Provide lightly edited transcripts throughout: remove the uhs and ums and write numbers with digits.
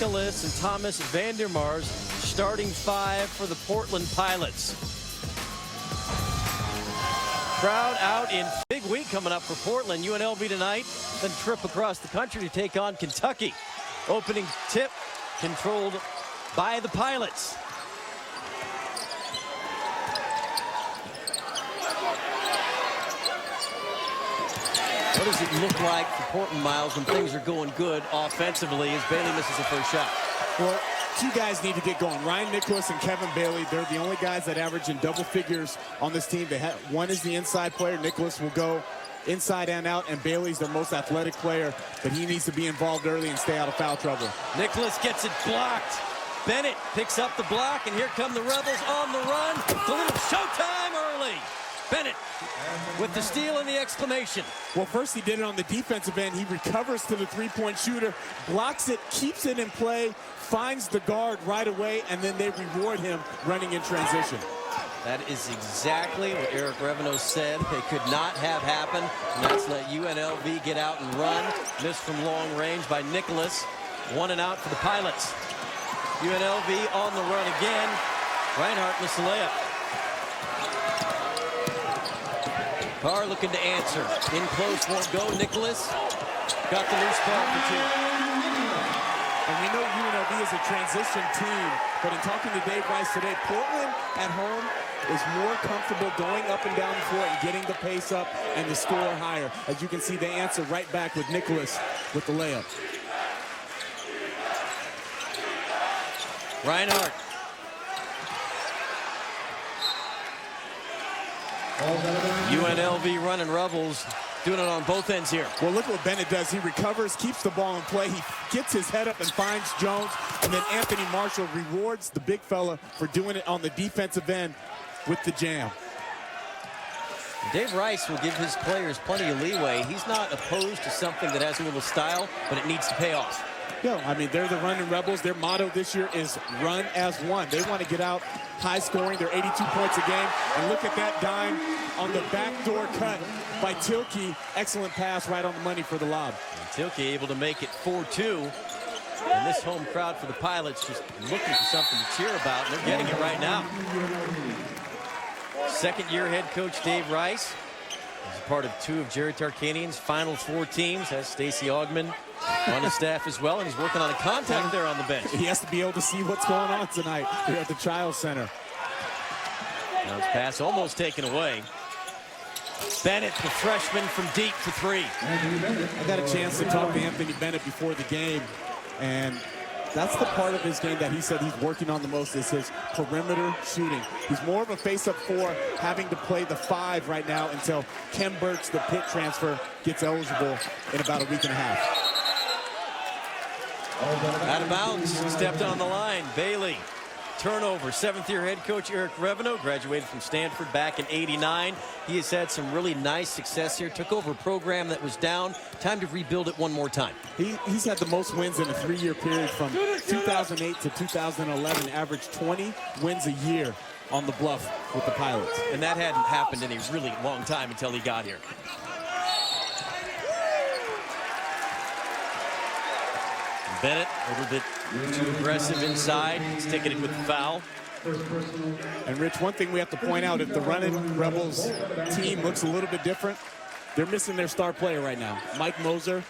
Nicholas and Thomas Vandermars, starting 5 for the Portland Pilots. Crowd out in big week coming up for Portland. UNLV tonight, then trip across the country to take on Kentucky. Opening tip controlled by the Pilots. What does it look like for Portland, Miles, when things are going good offensively as Bailey misses the first shot? Well, two guys need to get going. Ryan Nicholas and Kevin Bailey, they're the only guys that average in double figures on this team. One is the inside player. Nicholas will go inside and out, and Bailey's their most athletic player, but he needs to be involved early and stay out of foul trouble. Nicholas gets it blocked. Bennett picks up the block, and here come the Rebels on the run. It's a little showtime early. Bennett with the steal and the exclamation. Well, first he did it on the defensive end. He recovers to the three-point shooter, blocks it, keeps it in play, finds the guard right away, and then they reward him running in transition. That is exactly what Eric Revenos said. They could not have happened. And that's let UNLV get out and run. Missed from long range by Nicholas. 1 and out for the Pilots. UNLV on the run again. Reinhardt missed the layup. Carr looking to answer. In close, won't go. Nicholas got the loose ball for 2. And we know UNLV is a transition team, but in talking to Dave Rice today, Portland at home is more comfortable going up and down the floor and getting the pace up and the score higher. As you can see, they answer right back with Nicholas with the layup. Reinhardt. UNLV running Rebels, doing it on both ends here. Well, look what Bennett does. He recovers, keeps the ball in play. He gets his head up and finds Jones. And then Anthony Marshall rewards the big fella for doing it on the defensive end with the jam. Dave Rice will give his players plenty of leeway. He's not opposed to something that has a little style, but it needs to pay off. Yeah, I mean, they're the running Rebels. Their motto this year is run as one. They want to get out high scoring. They're 82 points a game. And look at that dime on the backdoor cut by Tilke. Excellent pass right on the money for the lob. And Tilke able to make it 4-2. And this home crowd for the Pilots just looking for something to cheer about. And they're getting it right now. Second-year head coach Dave Rice is a part of 2 of Jerry Tarkanian's final 4 teams. Has Stacey Augman on his staff as well, and he's working on a contact there on the bench. He has to be able to see what's going on tonight here at the Child Center. Now his pass almost taken away. Bennett, the freshman from deep for 3. I got a chance to talk to Anthony Bennett before the game, and that's the part of his game that he said he's working on the most is his perimeter shooting. He's more of a face-up 4, having to play the 5 right now until Kem Burks, the Pitt transfer, gets eligible in about a week and a half. Out of bounds, stepped on the line. Bailey, turnover. 7th-year head coach Eric Revenos graduated from Stanford back in '89. He has had some really nice success here. Took over a program that was down. Time to rebuild it one more time. He's had the most wins in a 3-year period from 2008 to 2011. Averaged 20 wins a year on the Bluff with the Pilots. And that hadn't happened in a really long time until he got here. Bennett a little bit too aggressive inside. He's ticketed with the foul. And Rich, one thing we have to point out, if the running Rebels team looks a little bit different, they're missing their star player right now. Mike Moser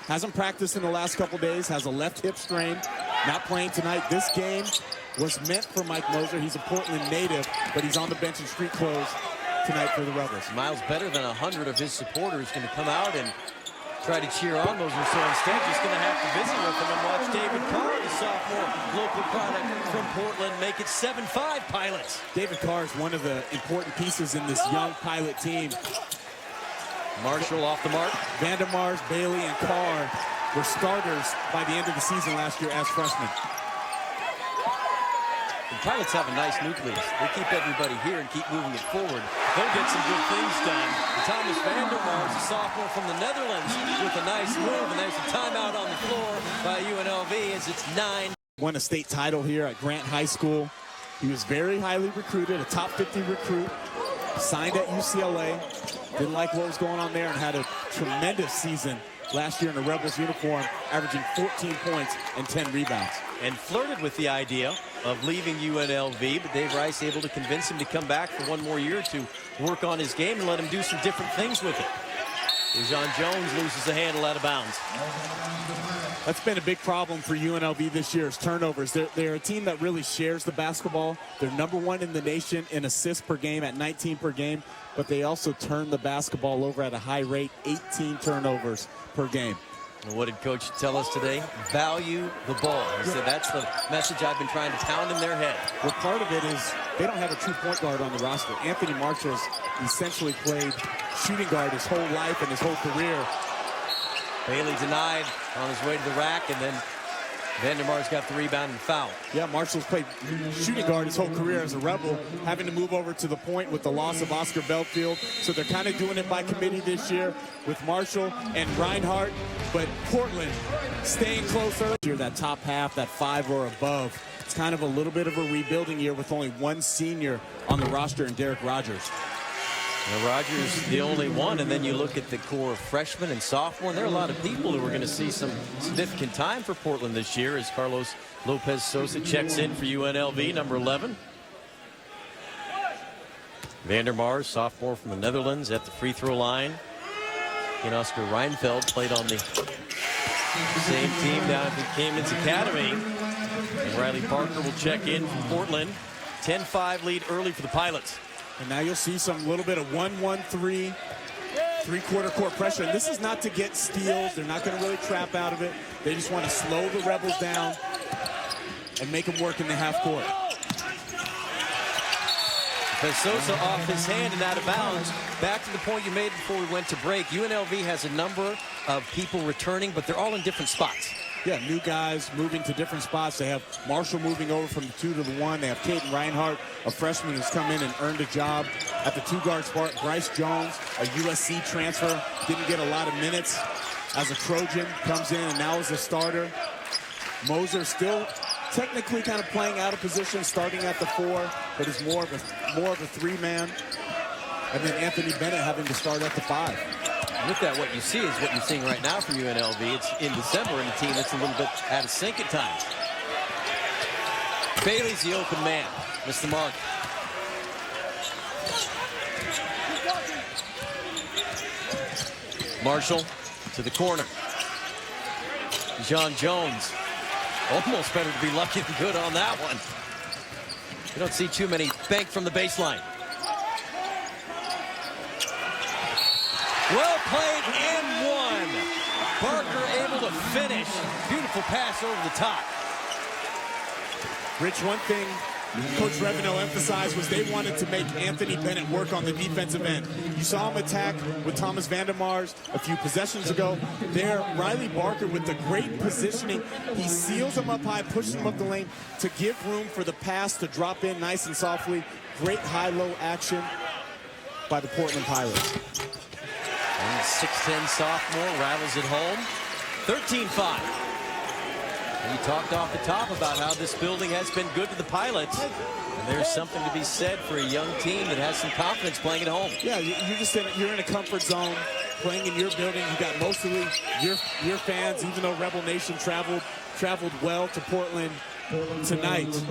hasn't practiced in the last couple days, has a left hip strain, not playing tonight. This game was meant for Mike Moser. He's a Portland native, but he's on the bench in street clothes tonight for the Rebels. Miles, better than 100 of his supporters going to come out and try to cheer on Moser, so instead just going to have to visit with him and watch David Carr, the sophomore local product from Portland, make it 7-5 Pilots. David Carr is one of the important pieces in this young Pilot team. Marshall off the mark. Vandermars, Bailey, and Carr were starters by the end of the season last year as freshmen. The Pilots have a nice nucleus. They keep everybody here and keep moving it forward. They'll get some good things done. Thomas Vandermars, a sophomore from the Netherlands, with a nice move, and there's a timeout on the floor by UNLV as it's 9. Won a state title here at Grant High School. He was very highly recruited, a top 50 recruit, signed at UCLA. Didn't like what was going on there and had a tremendous season last year in a Rebels uniform, averaging 14 points and 10 rebounds. And flirted with the idea of leaving UNLV, but Dave Rice able to convince him to come back for one more year to work on his game and let him do some different things with it. Dejon Jones loses the handle out of bounds. That's been a big problem for UNLV this year is turnovers. They're a team that really shares the basketball. They're #1 in the nation in assists per game at 19 per game, but they also turn the basketball over at a high rate, 18 turnovers per game. And what did Coach tell us today? Value the ball. He said that's the message I've been trying to pound in their head. Well, part of it is they don't have a true point guard on the roster. Anthony Marshall's essentially played shooting guard his whole life and his whole career. Bailey denied on his way to the rack, and then Vandermar's got the rebound and foul. Yeah, Marshall's played shooting guard his whole career as a Rebel, having to move over to the point with the loss of Oscar Belfield. So they're kind of doing it by committee this year with Marshall and Reinhardt, but Portland staying closer. That top half, that 5 or above, it's kind of a little bit of a rebuilding year with only one senior on the roster in Derek Rogers. Now, Rogers the only one, and then you look at the core of freshmen and sophomore, and there are a lot of people who are going to see some significant time for Portland this year as Carlos Lopez Sosa checks in for UNLV, number 11. Vandermars, sophomore from the Netherlands, at the free throw line. And Oscar Reinfeld played on the same team down at the Cayman's Academy. And Riley Parker will check in from Portland. 10-5 lead early for the Pilots. And now you'll see some little bit of 1-1-3, three-quarter court pressure. And this is not to get steals. They're not going to really trap out of it. They just want to slow the Rebels down and make them work in the half court. Sosa off his hand and out of bounds. Back to the point you made before we went to break. UNLV has a number of people returning, but they're all in different spots. Yeah, new guys moving to different spots. They have Marshall moving over from the 2 to the 1. They have Caden Reinhardt, a freshman who's come in and earned a job at the 2-guard spot. Bryce Jones, a USC transfer, didn't get a lot of minutes as a Trojan, comes in and now is a starter. Moser still technically kind of playing out of position, starting at the 4, but is more of a 3-man. And then Anthony Bennett having to start at the 5. With that, what you see is what you're seeing right now from UNLV. It's in December and a team that's a little bit out of sync at times. Bailey's the open man. Missed the mark. Marshall to the corner. Dejon Jones. Almost better to be lucky than good on that one. You don't see too many bank from the baseline. Well played and one. Barker able to finish. Beautiful pass over the top. Rich, one thing Coach Reveno emphasized was they wanted to make Anthony Bennett work on the defensive end. You saw him attack with Thomas Vandermars a few possessions ago. There, Riley Barker with the great positioning. He seals him up high, pushes him up the lane to give room for the pass to drop in nice and softly. Great high-low action by the Portland Pilots. And 6'10 sophomore rattles it home. 13-5. And you talked off the top about how this building has been good to the Pilots. And there's something to be said for a young team that has some confidence playing at home. Yeah, you're in a comfort zone, playing in your building. You got mostly your fans, even though Rebel Nation traveled well to Portland tonight.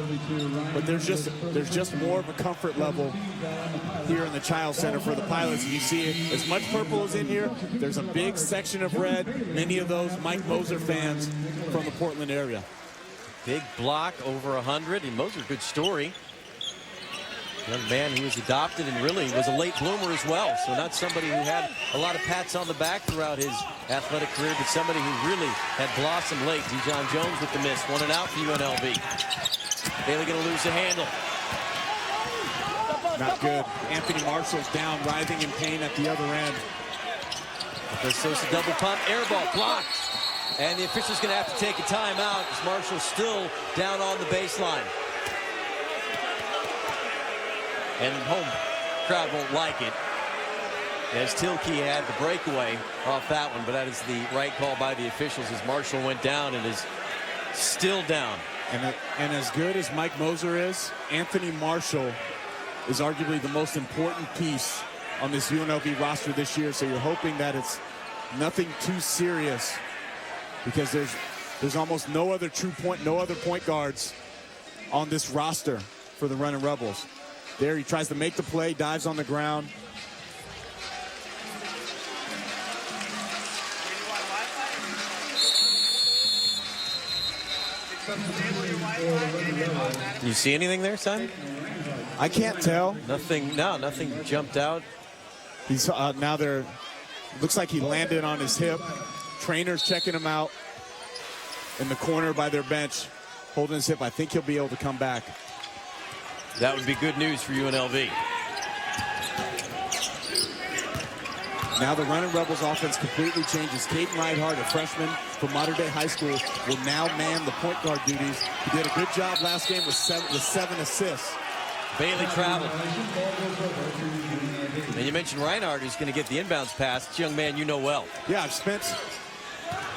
But there's just more of a comfort level here in the Child Center for the Pilots. You see it, as much purple is in here, there's a big section of red. Many of those Mike Moser fans from the Portland area. Big block, over 100, and Moser, good story. Young man who was adopted and really was a late bloomer as well. So not somebody who had a lot of pats on the back throughout his athletic career, but somebody who really had blossomed late. Dejon Jones with the miss. 1 and out for UNLV. Bailey going to lose the handle. Not good. Anthony Marshall's down, writhing in pain at the other end. Sosa double pump, air ball blocked. And the official's going to have to take a timeout as Marshall's still down on the baseline. And home crowd won't like it, as Tilkey had the breakaway off that one, but that is the right call by the officials as Marshall went down and is still down. And as good as Mike Moser is, Anthony Marshall is arguably the most important piece on this UNLV roster this year, so you're hoping that it's nothing too serious, because there's almost no other point guards on this roster for the running Rebels. There he tries to make the play, dives on the ground. You see anything there, son? I can't tell. Nothing. No, nothing jumped out. He's now there. Looks like he landed on his hip. Trainers checking him out in the corner by their bench, holding his hip. I think he'll be able to come back. That would be good news for UNLV. Now the running Rebels offense completely changes. Caden Reinhardt, a freshman from Mater Dei High School, will now man the point guard duties. He did a good job last game with seven assists. Bailey traveled. And you mentioned Reinhardt, who's going to get the inbounds pass. It's a young man you know well. Yeah,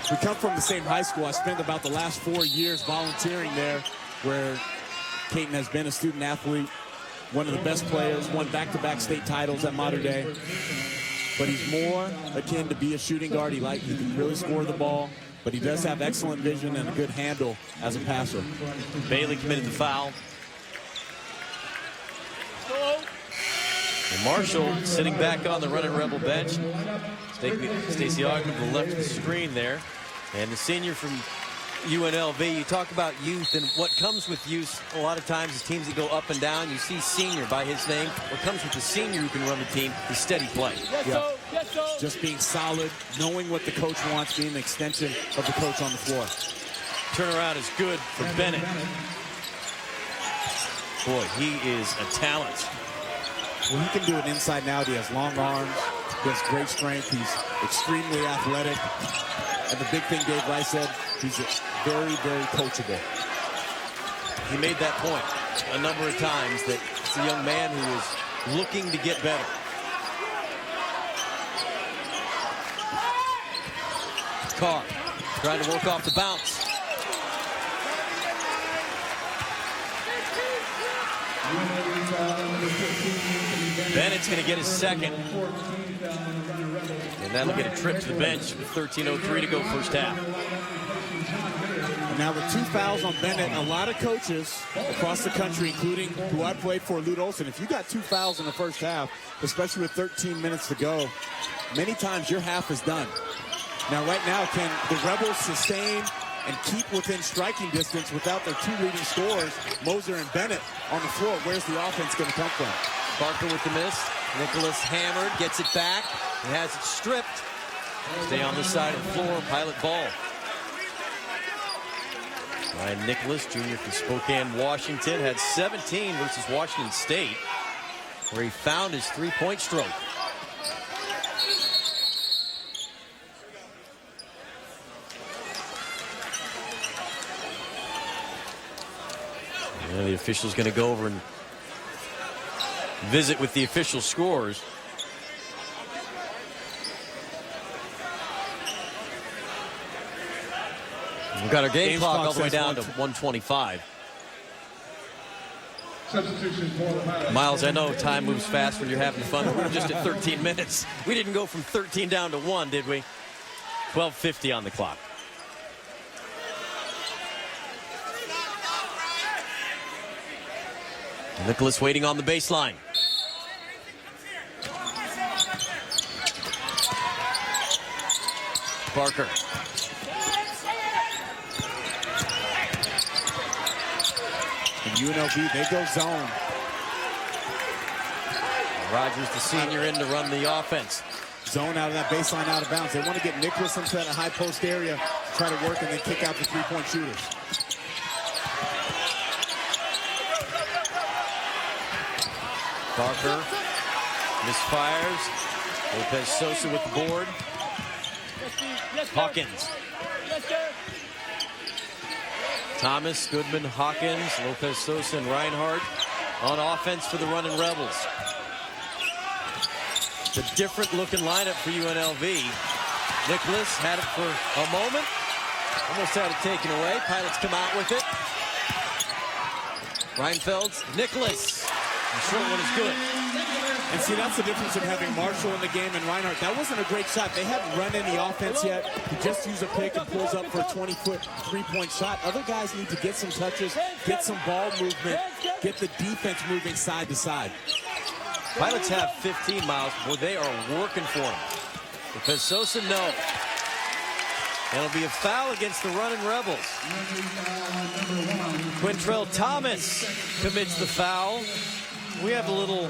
we come from the same high school. I spent about the last 4 years volunteering there, where Caden has been a student athlete, one of the best players, won back-to-back state titles at Mater Dei. But he's more akin to be a shooting guard. He can really score the ball, but he does have excellent vision and a good handle as a passer. Bailey committed the foul. And Marshall sitting back on the running Rebel bench. Stacey Ogden to the left of the screen there. And the senior from UNLV, you talk about youth and what comes with youth a lot of times is teams that go up and down. You see senior by his name. What comes with the senior who can run the team is steady play. Yeah. Just being solid, knowing what the coach wants, being an extension of the coach on the floor. Turnaround is good for Bennett. Boy, he is a talent. Well, he can do it inside and out. He has long arms, he has great strength. He's extremely athletic. And the big thing Dave Rice said, he's very, very coachable. He made that point a number of times that it's a young man who is looking to get better. Carr trying to work off the bounce. Bennett's going to get his second. And that'll get a trip to the bench with 13:03 to go first half. Now with 2 fouls on Bennett, a lot of coaches across the country, including who I played for, Lute Olson, if you got 2 fouls in the first half, especially with 13 minutes to go, many times your half is done. Now right now, can the Rebels sustain and keep within striking distance without their 2 leading scorers, Moser and Bennett, on the floor? Where's the offense going to come from? Barker with the miss. Nicholas hammered, gets it back, and has it stripped. Stay on the side of the floor, Pilot ball. Ryan Nicholas, junior from Spokane, Washington, had 17 versus Washington State, where he found his 3-point stroke. And the official's going to go over and visit with the official scores. We've got our game clock all the way down to 1:25. Miles, I know time moves fast when you're having fun. We're just at 13 minutes. We didn't go from 13 down to 1, did we? 12:50 on the clock. Nicholas waiting on the baseline. Barker. And UNLV, they go zone. Rogers, the senior, in to run the offense. Zone out of that baseline, out of bounds. They want to get Nicholas into that high post area, try to work and then kick out the 3-point shooters. Barker misfires. Lopez Sosa with the board. Hawkins. Thomas, Goodman, Hawkins, Lopez Sosa, and Reinhardt on offense for the running Rebels. It's a different looking lineup for UNLV. Nicholas had it for a moment. Almost had it taken away. Pilots come out with it. Reinfeld's Nicholas. The short one is good. And see, that's the difference of having Marshall in the game and Reinhardt. That wasn't a great shot. They hadn't run any offense yet. He just used a pick and pulls up for a 20-foot three-point shot. Other guys need to get some touches, get some ball movement, get the defense moving side to side. Pilots have 15 miles. Boy, they are working for him. Because Sosa, no. And it'll be a foul against the running Rebels. Quintrell Thomas commits the foul. We have a little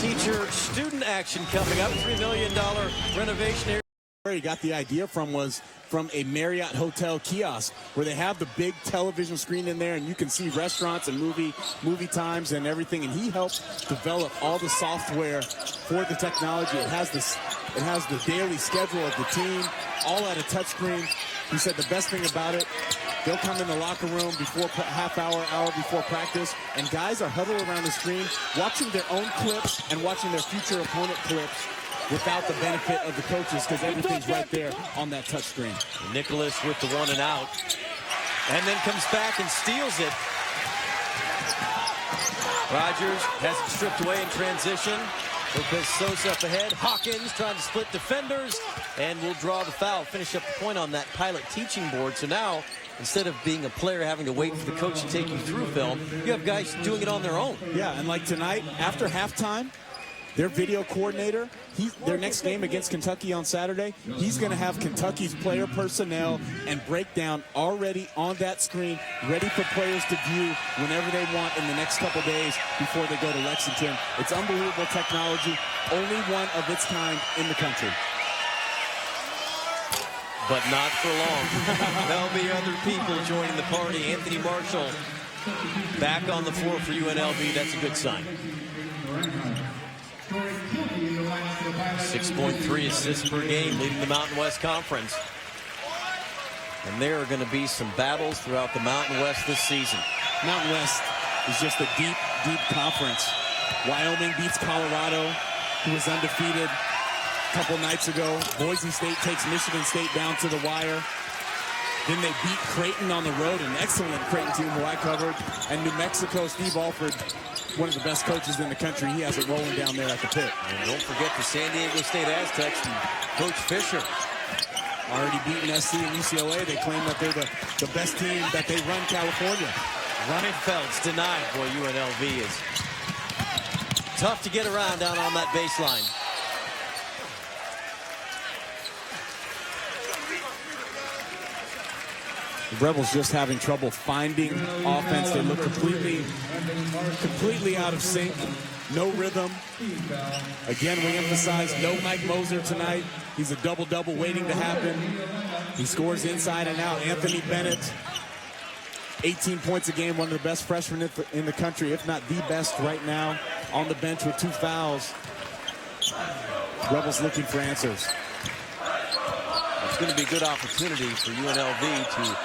teacher-student action coming up. $3 million renovation area. Where he got the idea from was from a Marriott hotel kiosk where they have the big television screen in there and you can see restaurants and movie times and everything. And he helped develop all the software for the technology. It has the daily schedule of the team, all at a touchscreen. He said the best thing about it, they'll come in the locker room before hour before practice, and guys are huddled around the screen watching their own clips and watching their future opponent clips without the benefit of the coaches because everything's right there on that touch screen. Nicholas with the 1 and out, and then comes back and steals it. Rogers has it stripped away in transition. Lopez Sosa up ahead. Hawkins trying to split defenders and will draw the foul. Finish up the point on that Pilot teaching board. So now, instead of being a player having to wait for the coach to take you through film, you have guys doing it on their own. Yeah, and like tonight, after halftime, their video coordinator, their next game against Kentucky on Saturday, he's going to have Kentucky's player personnel and breakdown already on that screen, ready for players to view whenever they want in the next couple days before they go to Lexington. It's unbelievable technology, only one of its kind in the country. But not for long. There'll be other people joining the party. Anthony Marshall back on the floor for UNLV. That's a good sign. 6.3 assists per game, leading the Mountain West Conference. And there are going to be some battles throughout the Mountain West this season. Mountain West is just a deep, deep conference. Wyoming beats Colorado, who was undefeated a couple nights ago. Boise State takes Michigan State down to the wire. Then they beat Creighton on the road, an excellent Creighton team who I covered. And New Mexico, Steve Alford, one of the best coaches in the country. He has it rolling down there at the pit. And don't forget the San Diego State Aztecs and Coach Fisher. Already beaten SC and UCLA. They claim that they're the best team that they run California. Ronnie Feltz denied. Boy, UNLV is tough to get around down on that baseline. The Rebels just having trouble finding offense. They look completely out of sync. No rhythm. Again, we emphasize no Mike Moser tonight. He's a double-double waiting to happen. He scores inside and out. Anthony Bennett, 18 points a game, one of the best freshmen in the country, if not the best right now, on the bench with 2 fouls. Rebels looking for answers. It's going to be a good opportunity for UNLV to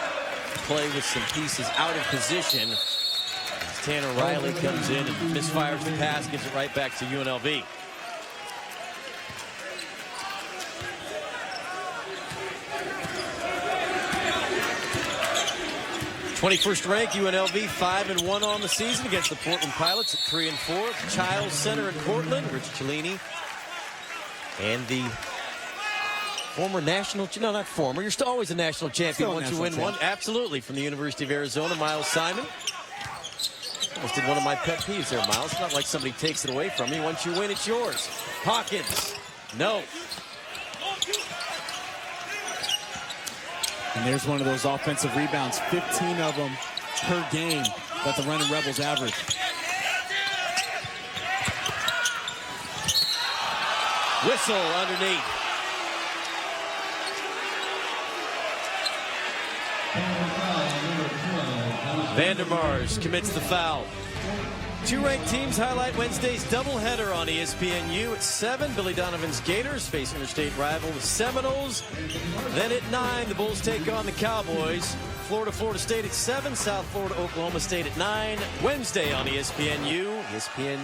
play with some pieces out of position. As Tanner Riley comes in and misfires the pass, gives it right back to UNLV. #21st ranked UNLV 5-1 on the season against the Portland Pilots at 3-4. Childs Center in Portland. Rich Cellini and the former national, no, not former, you're still always a national champion once you win one. Absolutely, from the University of Arizona, Miles Simon. Almost did one of my pet peeves there, Miles. It's not like somebody takes it away from you. Once you win, it's yours. Hawkins, no. And there's one of those offensive rebounds, 15 of them per game that the running Rebels average. Whistle underneath. Vandermars commits the foul. 2 ranked teams highlight Wednesday's doubleheader on ESPNU at 7. Billy Donovan's Gators face interstate rival the Seminoles. Then at 9, the Bulls take on the Cowboys. Florida State at 7. South Florida, Oklahoma State at 9. Wednesday on ESPNU. ESPN,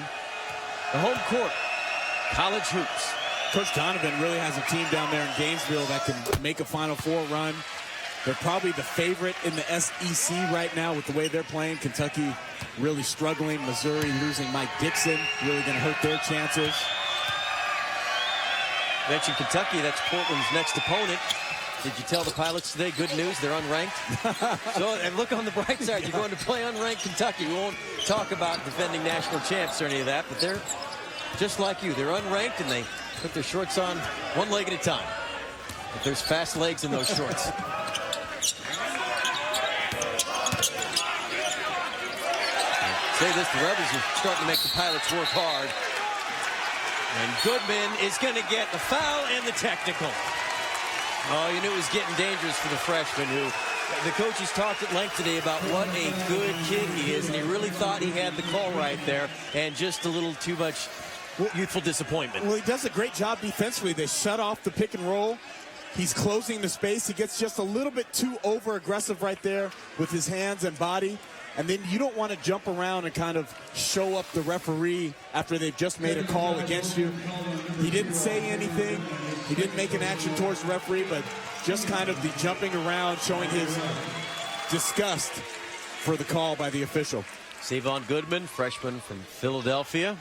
the home court. College hoops. Coach Donovan really has a team down there in Gainesville that can make a Final Four run. They're probably the favorite in the SEC right now with the way they're playing. Kentucky really struggling. Missouri losing Mike Dixon, really going to hurt their chances. Mentioned Kentucky, that's Portland's next opponent. Did you tell the Pilots today? Good news, they're unranked. So, and look on the bright side, you're going to play unranked Kentucky. We won't talk about defending national champs or any of that, but they're just like you. They're unranked, and they put their shorts on one leg at a time. But there's fast legs in those shorts. Say this, the Rebels are starting to make the Pilots work hard. And Goodman is going to get the foul and the technical. Oh, you knew it was getting dangerous for the freshman who the coaches talked at length today about what a good kid he is, and he really thought he had the call right there, and just a little too much youthful disappointment. Well, he does a great job defensively. They shut off the pick and roll. He's closing the space. He gets just a little bit too over-aggressive right there with his hands and body. And then you don't want to jump around and kind of show up the referee after they've just made a call against you. He didn't say anything. He didn't make an action towards the referee, but just kind of the jumping around, showing his disgust for the call by the official. Savon Goodman, freshman from Philadelphia.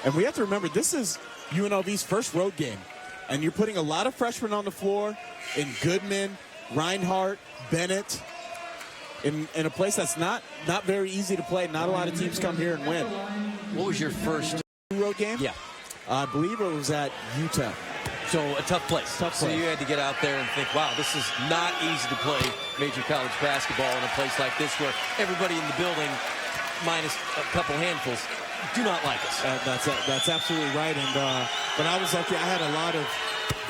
And we have to remember, this is UNLV's first road game. And you're putting a lot of freshmen on the floor in Goodman, Reinhardt, Bennett, in a place that's not very easy to play. Not a lot of teams come here and win. What was your first road game? Yeah. I believe it was at Utah. So a tough place. So you had to get out there and think, wow, this is not easy to play major college basketball in a place like this where everybody in the building, minus a couple handfuls, do not like us. That's absolutely right. And but I was lucky. I had a lot of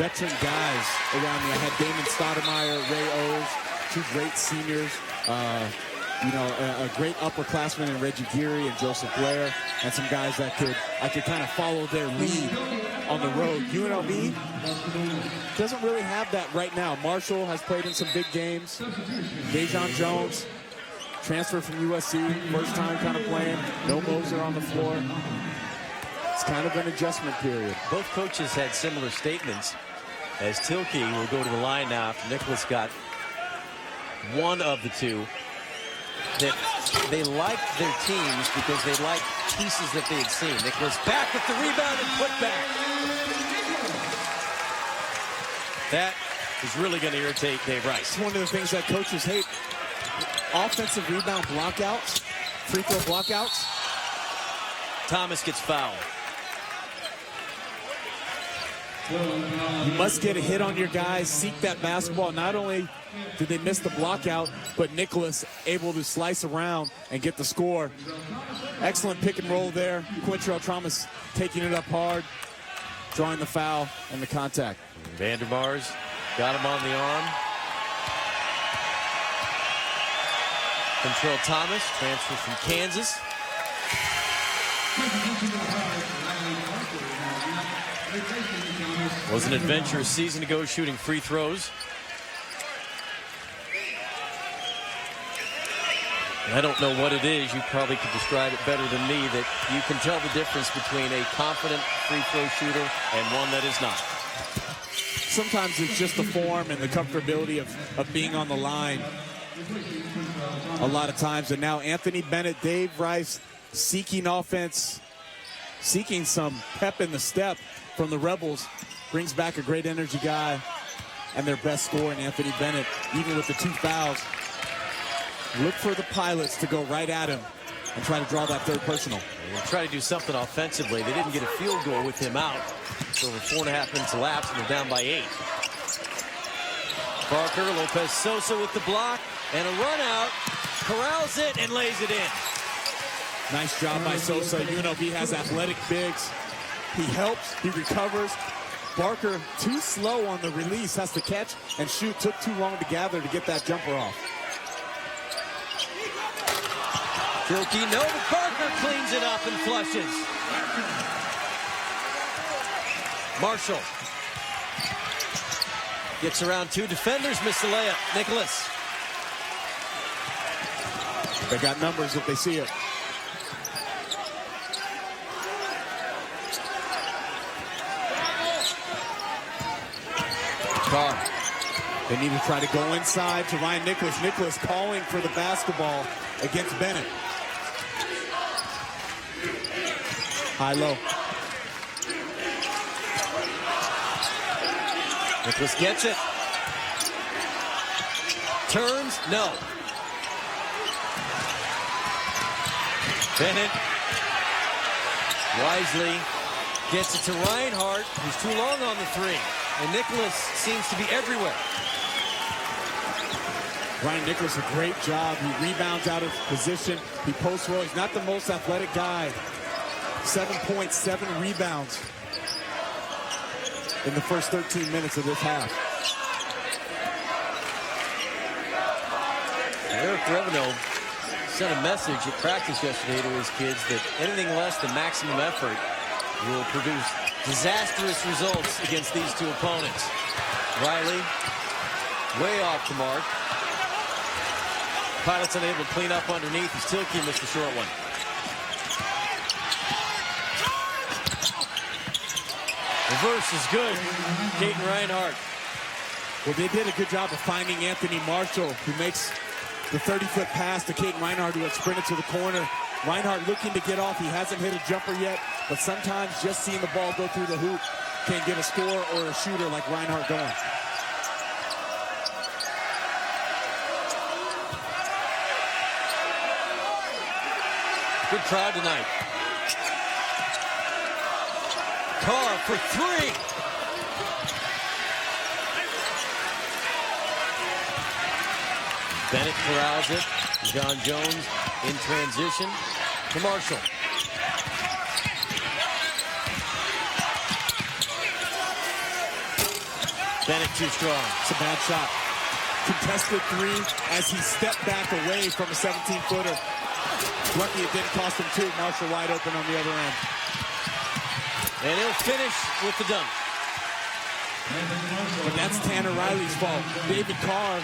veteran guys around me. I had Damon Stoudemire, Ray Owes, two great seniors. A great upperclassman in Reggie Geary and Joseph Blair, and some guys that I could kind of follow their lead on the road. UNLV doesn't really have that right now. Marshall has played in some big games. Dejon Jones, transfer from USC, first time kind of playing. No Moser on the floor. It's kind of an adjustment period. Both coaches had similar statements, as Tilke will go to the line now after Nicholas got one of the two. That they liked their teams because they liked pieces that they had seen. Nicholas back with the rebound and put back. That is really going to irritate Dave Rice. It's one of the things that coaches hate. Offensive rebound blockouts, free throw blockouts. Thomas gets fouled. You must get a hit on your guys, seek that basketball. Not only did they miss the block out, but Nicholas able to slice around and get the score. Excellent pick and roll there. Quintrell Thomas taking it up hard, drawing the foul and the contact. Vandermars got him on the arm. Quintrell Thomas, transfer from Kansas. Was an adventurous season ago shooting free throws. And I don't know what it is. You probably could describe it better than me, that you can tell the difference between a confident free throw shooter and one that is not. Sometimes it's just the form and the comfortability of being on the line a lot of times. And now Anthony Bennett, Dave Rice seeking offense, seeking some pep in the step from the Rebels. Brings back a great energy guy and their best scorer in Anthony Bennett, even with the two fouls. Look for the Pilots to go right at him and try to draw that third personal. They'll try to do something offensively. They didn't get a field goal with him out. So over 4.5 minutes elapsed, and they're down by 8. Barker, Lopez Sosa with the block, and a run out. Corrals it and lays it in. Nice job by Sosa. UNLV has athletic bigs. He helps, he recovers. Barker, too slow on the release, has to catch and shoot. Took too long to gather to get that jumper off. Tilke, no, but Barker cleans it up and flushes. Marshall gets around two defenders, missed the layup. Nicholas. They got numbers if they see it. Carr They need to try to go inside to Ryan Nicholas. Nicholas calling for the basketball against Bennett. High-low. Nicholas gets it. Turns, no. Bennett wisely gets it to Reinhardt, who's too long on the three. And Nicholas seems to be everywhere. Ryan Nicholas, a great job. He rebounds out of position. He posts well. He's not the most athletic guy. 7 points, 7 rebounds in the first 13 minutes of this half. Eric Revenue sent a message at practice yesterday to his kids that anything less than maximum effort will produce disastrous results against these two opponents. Riley, way off the mark. Pilots unable to clean up underneath as Tilke missed the short one. Reverse is good. Caden Reinhardt. Well, they did a good job of finding Anthony Marshall, who makes the 30-foot pass to Caden Reinhardt, who had sprinted to the corner. Reinhardt looking to get off. He hasn't hit a jumper yet, but sometimes just seeing the ball go through the hoop can get a score or a shooter like Reinhardt going. Good crowd tonight. Carr for three. Bennett corrals it. John Jones in transition to Marshall. Bennett too strong. It's a bad shot. Contested three as he stepped back away from a 17-footer. Lucky it didn't cost him two. Marshall wide open on the other end. And he'll finish with the dunk. But that's Tanner Riley's fault. David Carr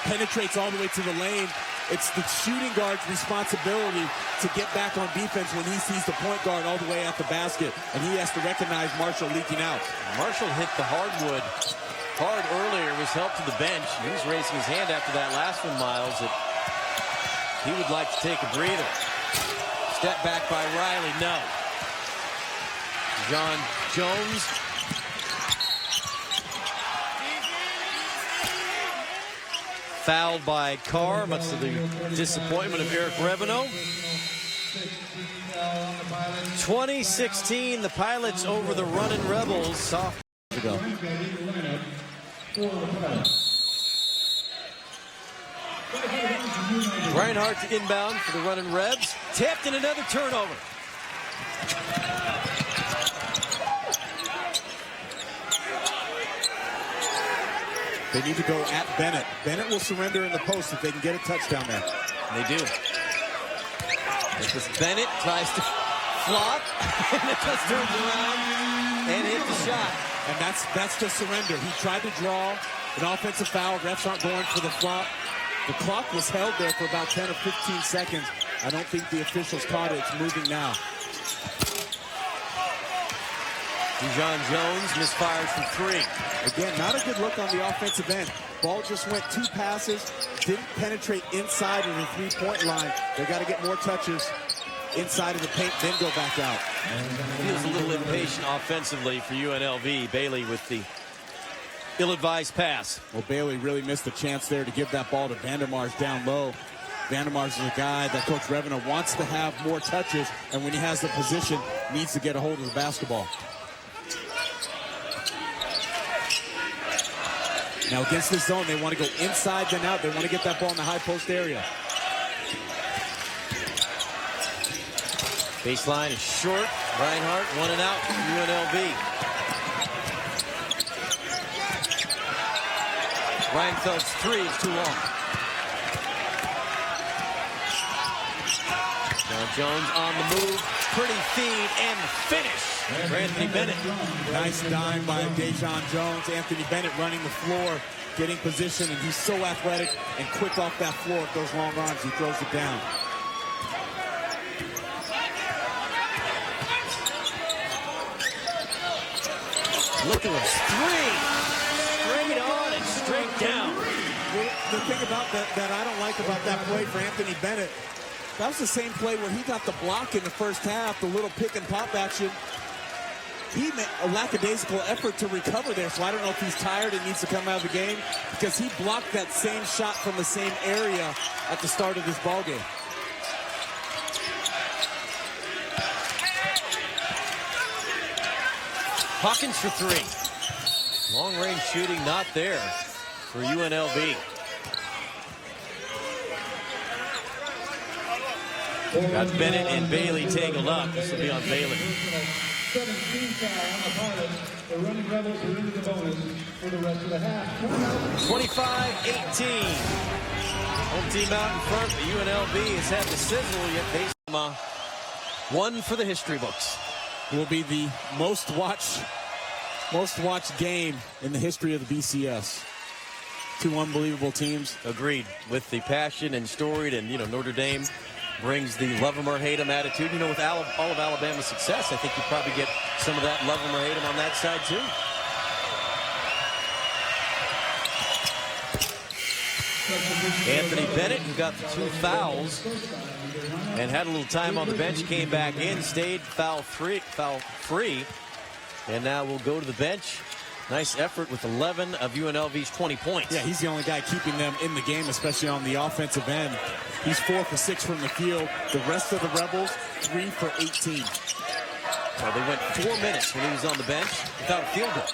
penetrates all the way to the lane. It's the shooting guard's responsibility to get back on defense when he sees the point guard all the way at the basket. And he has to recognize Marshall leaking out. Marshall hit the hardwood hard earlier, was helped to the bench. He was raising his hand after that last one, Miles, that he would like to take a breather. Step back by Riley, no. John Jones. Fouled by Carr, much to the disappointment of Eric Revenue. 2016, the Pilots over the Runnin' Rebels soft ago. Reinhardt to inbound for the Runnin' Rebs. Tipped and another turnover. They need to go at Bennett. Bennett will surrender in the post if they can get a touchdown there. And they do. Because Bennett tries to flop, and it just turns around and hit the shot. And that's the surrender. He tried to draw an offensive foul. Refs aren't going for the flop. The clock was held there for about 10 or 15 seconds. I don't think the officials caught it. It's moving now. John Jones misfires from three. Again, not a good look on the offensive end. Ball just went 2 passes, didn't penetrate inside of the three-point line. They got to get more touches inside of the paint, then go back out. Feels a little impatient offensively for UNLV. Bailey with the ill-advised pass. Well, Bailey really missed the chance there to give that ball to Vandermars down low. Vandermars is a guy that Coach Revenue wants to have more touches, and when he has the position, needs to get a hold of the basketball. Now against this zone, they want to go inside then out. They want to get that ball in the high post area. Baseline is short. Reinhardt, 1 and out, UNLV. Reinfeld's three is too long. Now Jones on the move. Pretty feed and the finish for Anthony Bennett. Nice dime by Dejon Jones. Anthony Bennett running the floor, getting position, and he's so athletic and quick off that floor with those long arms. He throws it down. Look at this. Three. Straight on and straight down. the thing about that I don't like about that play for Anthony Bennett, that was the same play where he got the block in the first half, the little pick and pop action. He made a lackadaisical effort to recover there, so I don't know if he's tired and needs to come out of the game, because he blocked that same shot from the same area at the start of this ball game. Hawkins for three. Long range shooting not there for UNLV. Got Bennett and Bailey tangled up. This will be on Bailey. 17 foul on the Pilots. The running Rebels are into the bonus for the rest of the half. 25-18. Home team out in front, but UNLV has had the sizzle yet. One for the history books. Will be the most watched game in the history of the BCS. Two unbelievable teams. Agreed. With the passion and storied, and Notre Dame brings the love 'em or hate 'em attitude. With all of Alabama's success, I think you probably get some of that love 'em or hate 'em on that side too. Anthony Bennett, who got the 2 fouls and had a little time on the bench, came back in, stayed foul free, and now we'll go to the bench. Nice effort with 11 of UNLV's 20 points. Yeah, he's the only guy keeping them in the game, especially on the offensive end. He's 4 for 6 from the field. The rest of the Rebels, 3 for 18. Well, they went 4 minutes when he was on the bench without a field goal.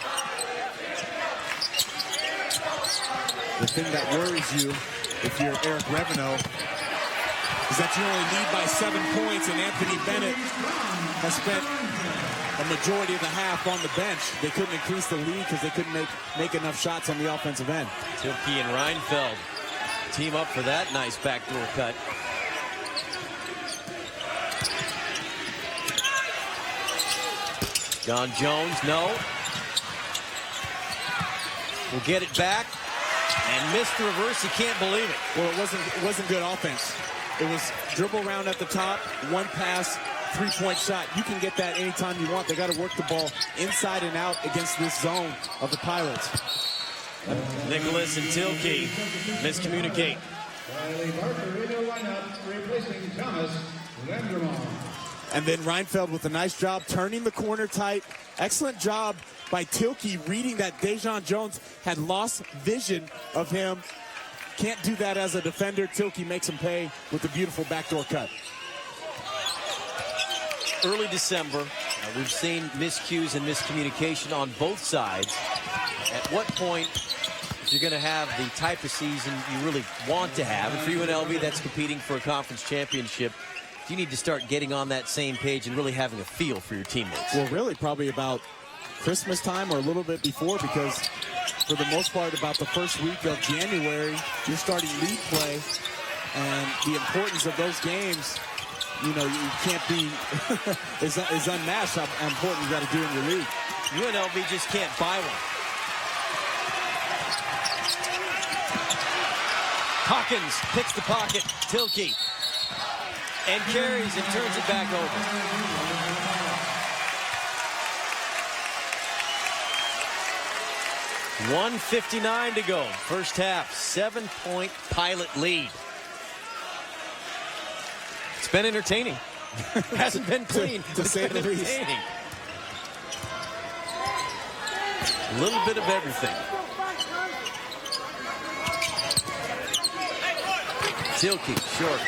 The thing that worries you, if you're Eric Reveneau, is that you only lead by 7 points, and Anthony Bennett has spent a majority of the half on the bench. They couldn't increase the lead because they couldn't make enough shots on the offensive end. Tilke and Reinfeld team up for that nice backdoor cut. John Jones, no. Will get it back and missed the reverse. He can't believe it. Well, it wasn't good offense. It was dribble around at the top, one pass, 3-point shot. You can get that anytime you want. They got to work the ball inside and out against this zone of the Pilots. Nicholas and Tilke miscommunicate. And then Reinfeld with a nice job turning the corner tight. Excellent job by Tilke reading that Dejon Jones had lost vision of him. Can't do that as a defender. Tilke makes him pay with a beautiful backdoor cut. Early December, we've seen miscues and miscommunication on both sides. At what point, if you're going to have the type of season you really want to have, and for UNLV that's competing for a conference championship, you need to start getting on that same page and really having a feel for your teammates? Well, really probably about Christmas time or a little bit before, because for the most part about the first week of January, you're starting league play, and the importance of those games, you can't be is unmatched how important you got to do in your league. UNLV just can't buy one. Hawkins picks the pocket, Tilke, and carries and turns it back over. .159 to go. First half, 7-point Pilot lead. It's been entertaining. Hasn't been clean, to say the least. A little bit of everything. Tilke, short.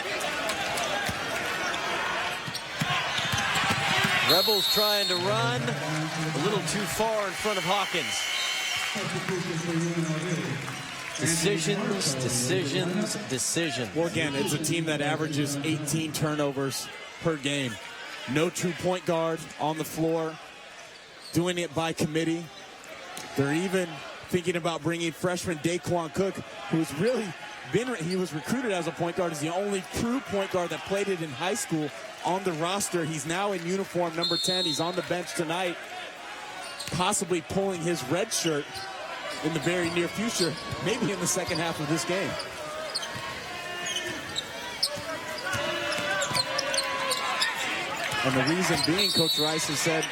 Rebels trying to run. A little too far in front of Hawkins. Decisions. Well, again, it's a team that averages 18 turnovers per game. No true point guard on the floor. Doing it by committee. They're even thinking about bringing freshman Daquan Cook, who's really he was recruited as a point guard, is the only true point guard that played it in high school on the roster. He's now in uniform number 10. He's on the bench tonight, possibly pulling his red shirt in the very near future, maybe in the second half of this game. And the reason being, Coach Rice has said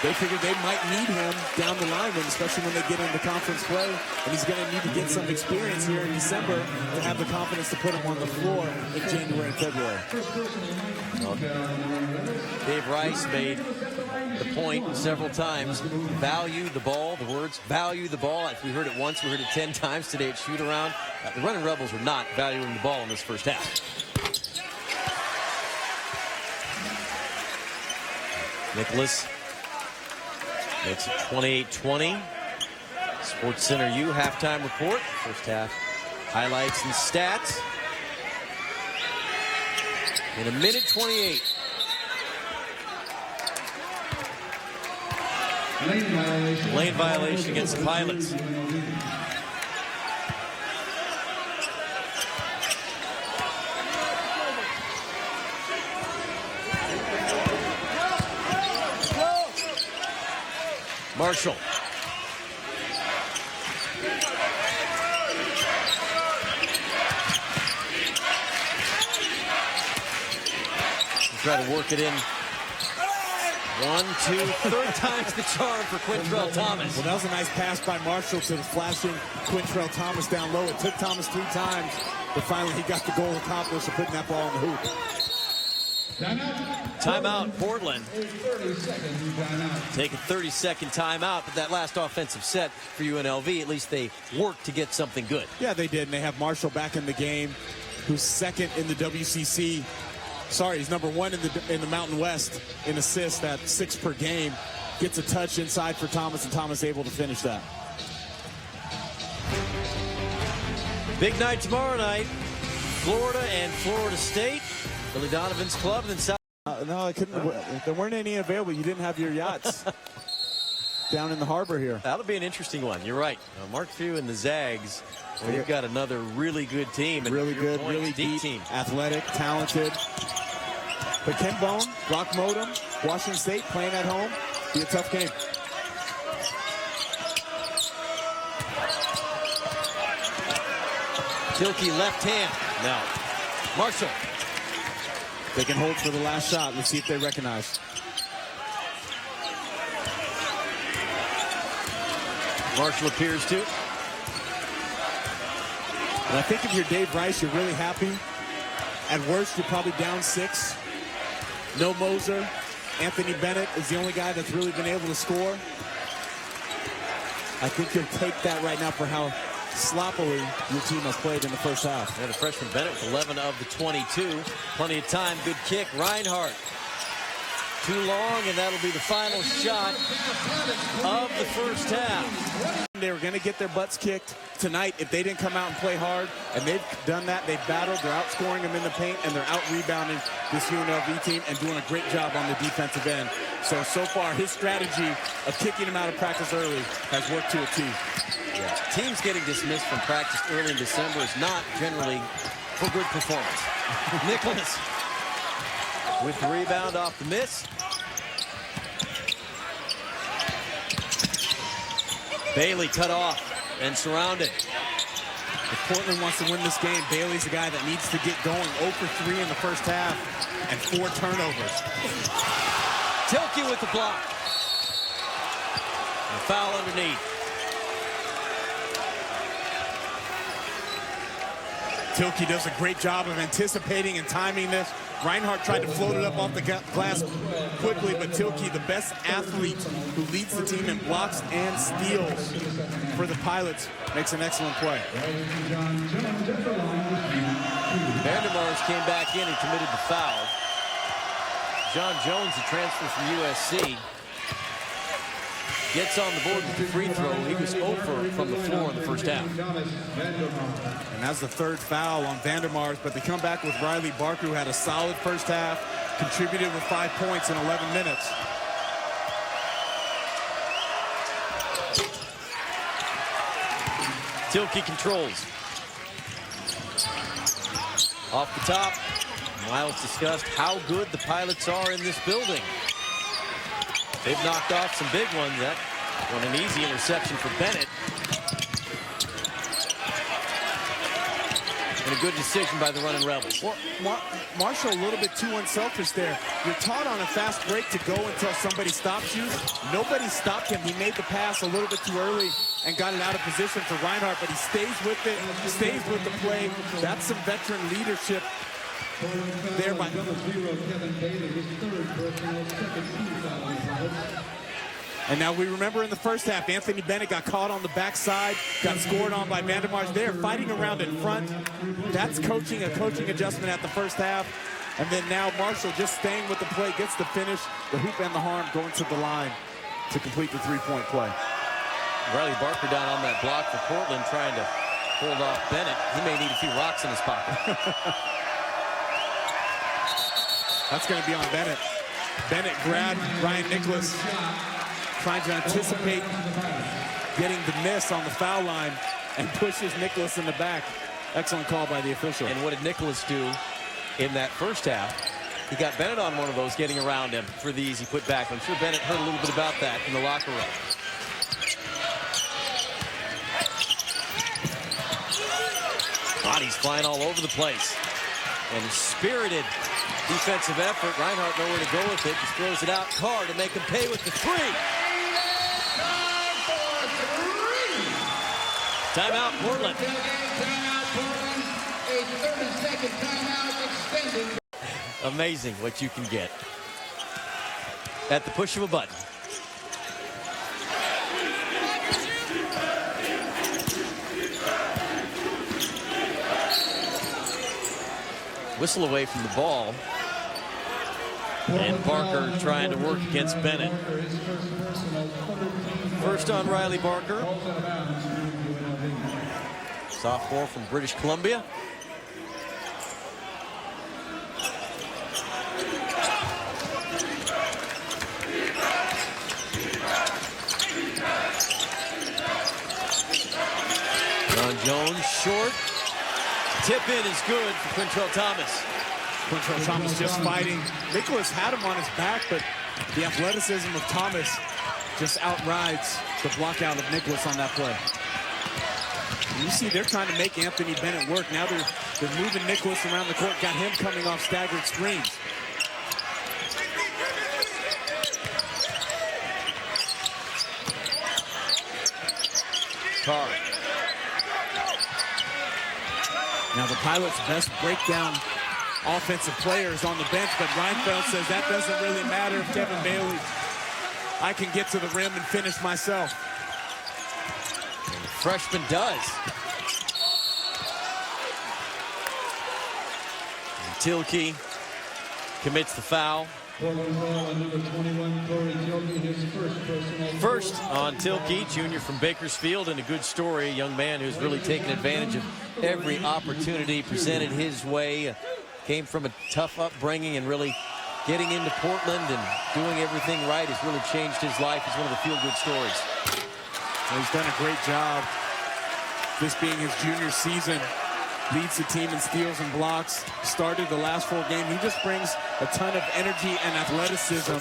they figured they might need him down the line, especially when they get into conference play. And he's going to need to get some experience here in December to have the confidence to put him on the floor in January and February. Dave Rice made the point several times. Value the ball. The words value the ball. If we heard it once, we heard it 10 times today at shoot around. The Running Rebels were not valuing the ball in this first half. Nicholas makes it 28-20. Sports Center U halftime report. First half highlights and stats. In a minute 28. Lane violation against the Pilots. Marshall. Try to work it in. 1, 2, third time's the charm for Quintrell Thomas. Well, that was a nice pass by Marshall to the flashing Quintrell Thomas down low. It took Thomas 3 times, but finally he got the goal accomplished of putting that ball in the hoop. Timeout, Portland. Take a 30-second timeout, but that last offensive set for UNLV, at least they worked to get something good. Yeah, they did, and they have Marshall back in the game, who's second in the WCC. Sorry, he's number 1 in the Mountain West in assists at 6 per game. Gets a touch inside for Thomas, and Thomas able to finish that. Big night tomorrow night. Florida and Florida State. Billy Donovan's club. And then South. No, I couldn't. There weren't any available. You didn't have your yachts down in the harbor here. That'll be an interesting one. You're right. Mark Few and the Zags. Well, you've got another really good team. And really good, really deep team. Athletic, talented. But Ken Bone, Brock Modem, Washington State playing at home. Be a tough game. Tilke left hand. No. Marshall. They can hold for the last shot. Let's see if they recognize. Marshall appears to. And I think if you're Dave Rice, you're really happy. At worst, you're probably down 6. No Moser. Anthony Bennett is the only guy that's really been able to score. I think you'll take that right now for how sloppily your team has played in the first half. And the freshman Bennett with 11 of the 22. Plenty of time. Good kick. Reinhardt. Too long, and that'll be the final shot of the first half. They were going to get their butts kicked tonight if they didn't come out and play hard, and they've done that. They've battled. They're outscoring them in the paint, and they're out-rebounding this UNLV team and doing a great job on the defensive end. So far, his strategy of kicking him out of practice early has worked to a T. Yeah. Teams getting dismissed from practice early in December is not generally for good performance. Nicholas with the rebound off the miss. Bailey cut off and surrounded. If Portland wants to win this game, Bailey's the guy that needs to get going. 0 for 3 in the first half and 4 turnovers. Tilke with the block. And a foul underneath. Tilke does a great job of anticipating and timing this. Reinhardt tried to float it up off the glass quickly, but Tilke, the best athlete who leads the team in blocks and steals for the Pilots, makes an excellent play. Vandermars came back in and committed the foul. John Jones, a transfer from USC, gets on the board with the free throw. He was over from the floor in the first half. And that's the 3rd foul on Vandermars, but they come back with Riley Barker, who had a solid first half, contributed with 5 points in 11 minutes. Tilke controls. Off the top, Miles discussed how good the Pilots are in this building. They've knocked off some big ones. That one an easy interception for Bennett. And a good decision by the running Rebels. Well, Marshall a little bit too unselfish there. You're taught on a fast break to go until somebody stops you. Nobody stopped him. He made the pass a little bit too early and got it out of position for Reinhardt, but he stays with it, stays with the play. That's some veteran leadership there by And now we remember in the first half, Anthony Bennett got caught on the backside, got scored on by Vandermarsh. They're fighting around in front. That's a coaching adjustment at the first half. And then now Marshall just staying with the play, gets the finish, the hoop and the harm going to the line to complete the three-point play. Riley Barker down on that block for Portland trying to hold off Bennett. He may need a few rocks in his pocket. That's going to be on Bennett. Bennett grabbed Ryan Nicholas, trying to anticipate getting the miss on the foul line and pushes Nicholas in the back. Excellent call by the official. And what did Nicholas do in that first half? He got Bennett on one of those, getting around him for the easy put back. I'm sure Bennett heard a little bit about that in the locker room. Bodies flying all over the place. And spirited defensive effort. Reinhardt nowhere to go with it. Just throws it out. Carr to make him pay with the three. Timeout, Portland. A 30-second timeout extended. Amazing what you can get at the push of a button. Whistle away from the ball. And Barker trying to work against Bennett. First on Riley Barker. Sophomore from British Columbia. John Jones short. Tip in is good for Quintrell Thomas. Quintrell Thomas just fighting. Nicholas had him on his back, but the athleticism of Thomas just outrides the block out of Nicholas on that play. And you see they're trying to make Anthony Bennett work. Now they're moving Nicholas around the court, got him coming off staggered screens. Carr. Now the Pilots' best breakdown offensive players on the bench, but Reinfeldt says that doesn't really matter if Kevin Bailey, I can get to the rim and finish myself. And the freshman does. And Tilke commits the foul. First on Tilke, junior from Bakersfield, and a good story, a young man who's really taken advantage of every opportunity presented his way. Came from a tough upbringing and really getting into Portland and doing everything right has really changed his life. It's one of the feel-good stories. Well, he's done a great job. This being his junior season, leads the team in steals and blocks. Started the last full game. He just brings a ton of energy and athleticism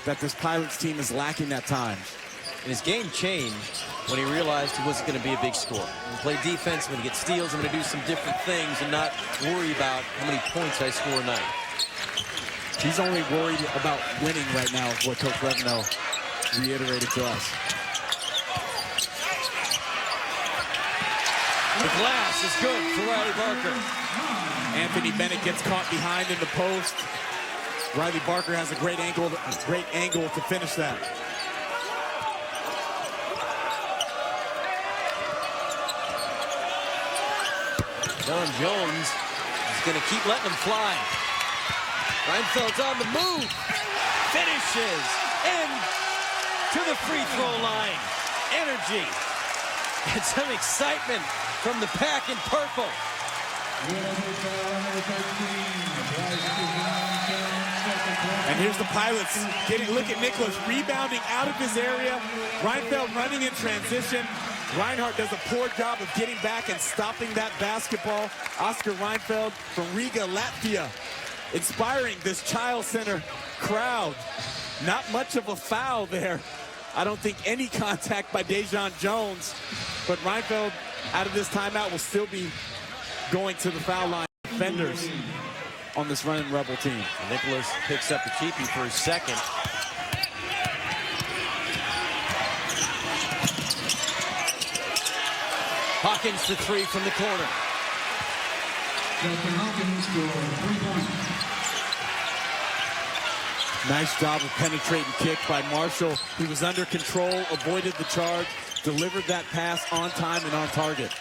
that this Pilots team is lacking at times. And his game changed when he realized he wasn't going to be a big scorer. I'm going to play defense, I'm going to get steals, I'm going to do some different things and not worry about how many points I score a night. He's only worried about winning right now, what Coach Revno reiterated to us. The glass is good for Riley Barker. Anthony Bennett gets caught behind in the post. Riley Barker has a great angle to finish that. John Jones is going to keep letting him fly. Reinfeldt's on the move. Finishes in to the free throw line. Energy and some excitement from the pack in purple. And here's the Pilots look at Nicholas rebounding out of his area. Reinfeldt running in transition. Reinhardt does a poor job of getting back and stopping that basketball. Oscar Reinfeldt from Riga, Latvia, inspiring this Child Center crowd. Not much of a foul there. I don't think any contact by Dejon Jones, but Reinfeldt out of this timeout will still be going to the foul line. Defenders on this running Rebel team. Nicholas picks up the cheapie for his second. Hawkins the three from the corner. Justin Hawkins for 3 points. Nice job of penetrating kick by Marshall. He was under control, avoided the charge, delivered that pass on time and on target.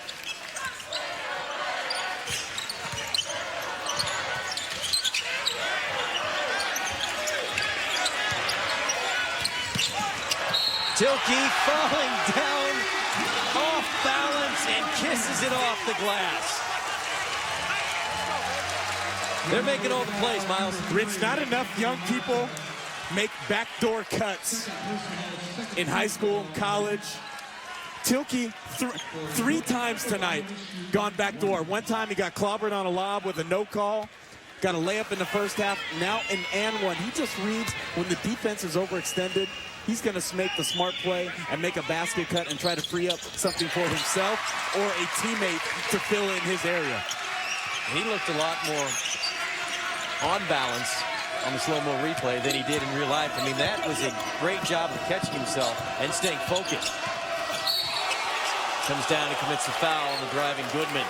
Tilke falling down, off balance, and kisses it off the glass. They're making all the plays, Miles. Rich, not enough young people make backdoor cuts in high school and college. Tilke, three times tonight, gone backdoor. One time he got clobbered on a lob with a no call. Got a layup in the first half. Now an and one. He just reads when the defense is overextended. He's going to make the smart play and make a basket cut and try to free up something for himself or a teammate to fill in his area. He looked a lot more on balance on the slow-mo replay than he did in real life. I mean, that was a great job of catching himself and staying focused. Comes down and commits the foul on the driving Goodman.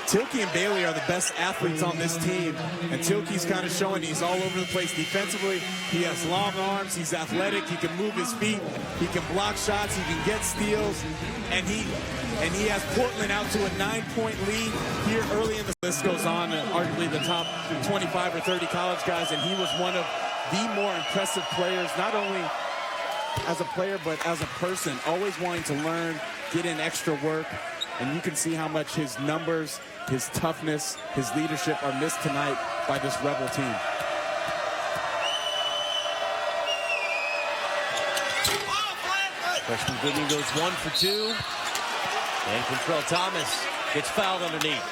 Tilke and Bailey are the best athletes on this team, and Tilke's kind of showing he's all over the place defensively. He has long arms, he's athletic, he can move his feet, he can block shots, he can get steals, and he has Portland out to a 9-point lead here early in the list. Goes on, arguably the top 25 or 30 college guys, and he was one of the more impressive players, not only as a player but as a person, always wanting to learn, get in extra work. And you can see how much his numbers, his toughness, his leadership are missed tonight by this Rebel team. Freshman Goodman goes 1 for 2. And Quintrell Thomas gets fouled underneath.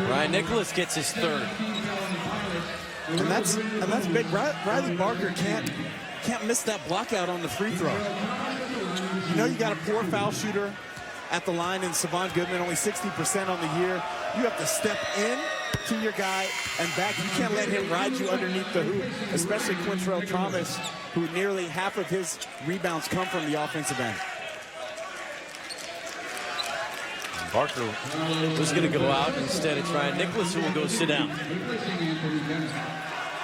Ryan Nicholas gets his third. And that's big. Riley Barker can't miss that block out on the free throw. You know you got a poor foul shooter at the line in Savon Goodman, only 60% on the year. You have to step in to your guy and back. You can't let him ride you underneath the hoop, especially Quintrell Thomas, who nearly half of his rebounds come from the offensive end. Barker was going to go out. Instead, it's Ryan Nicholas who will go sit down.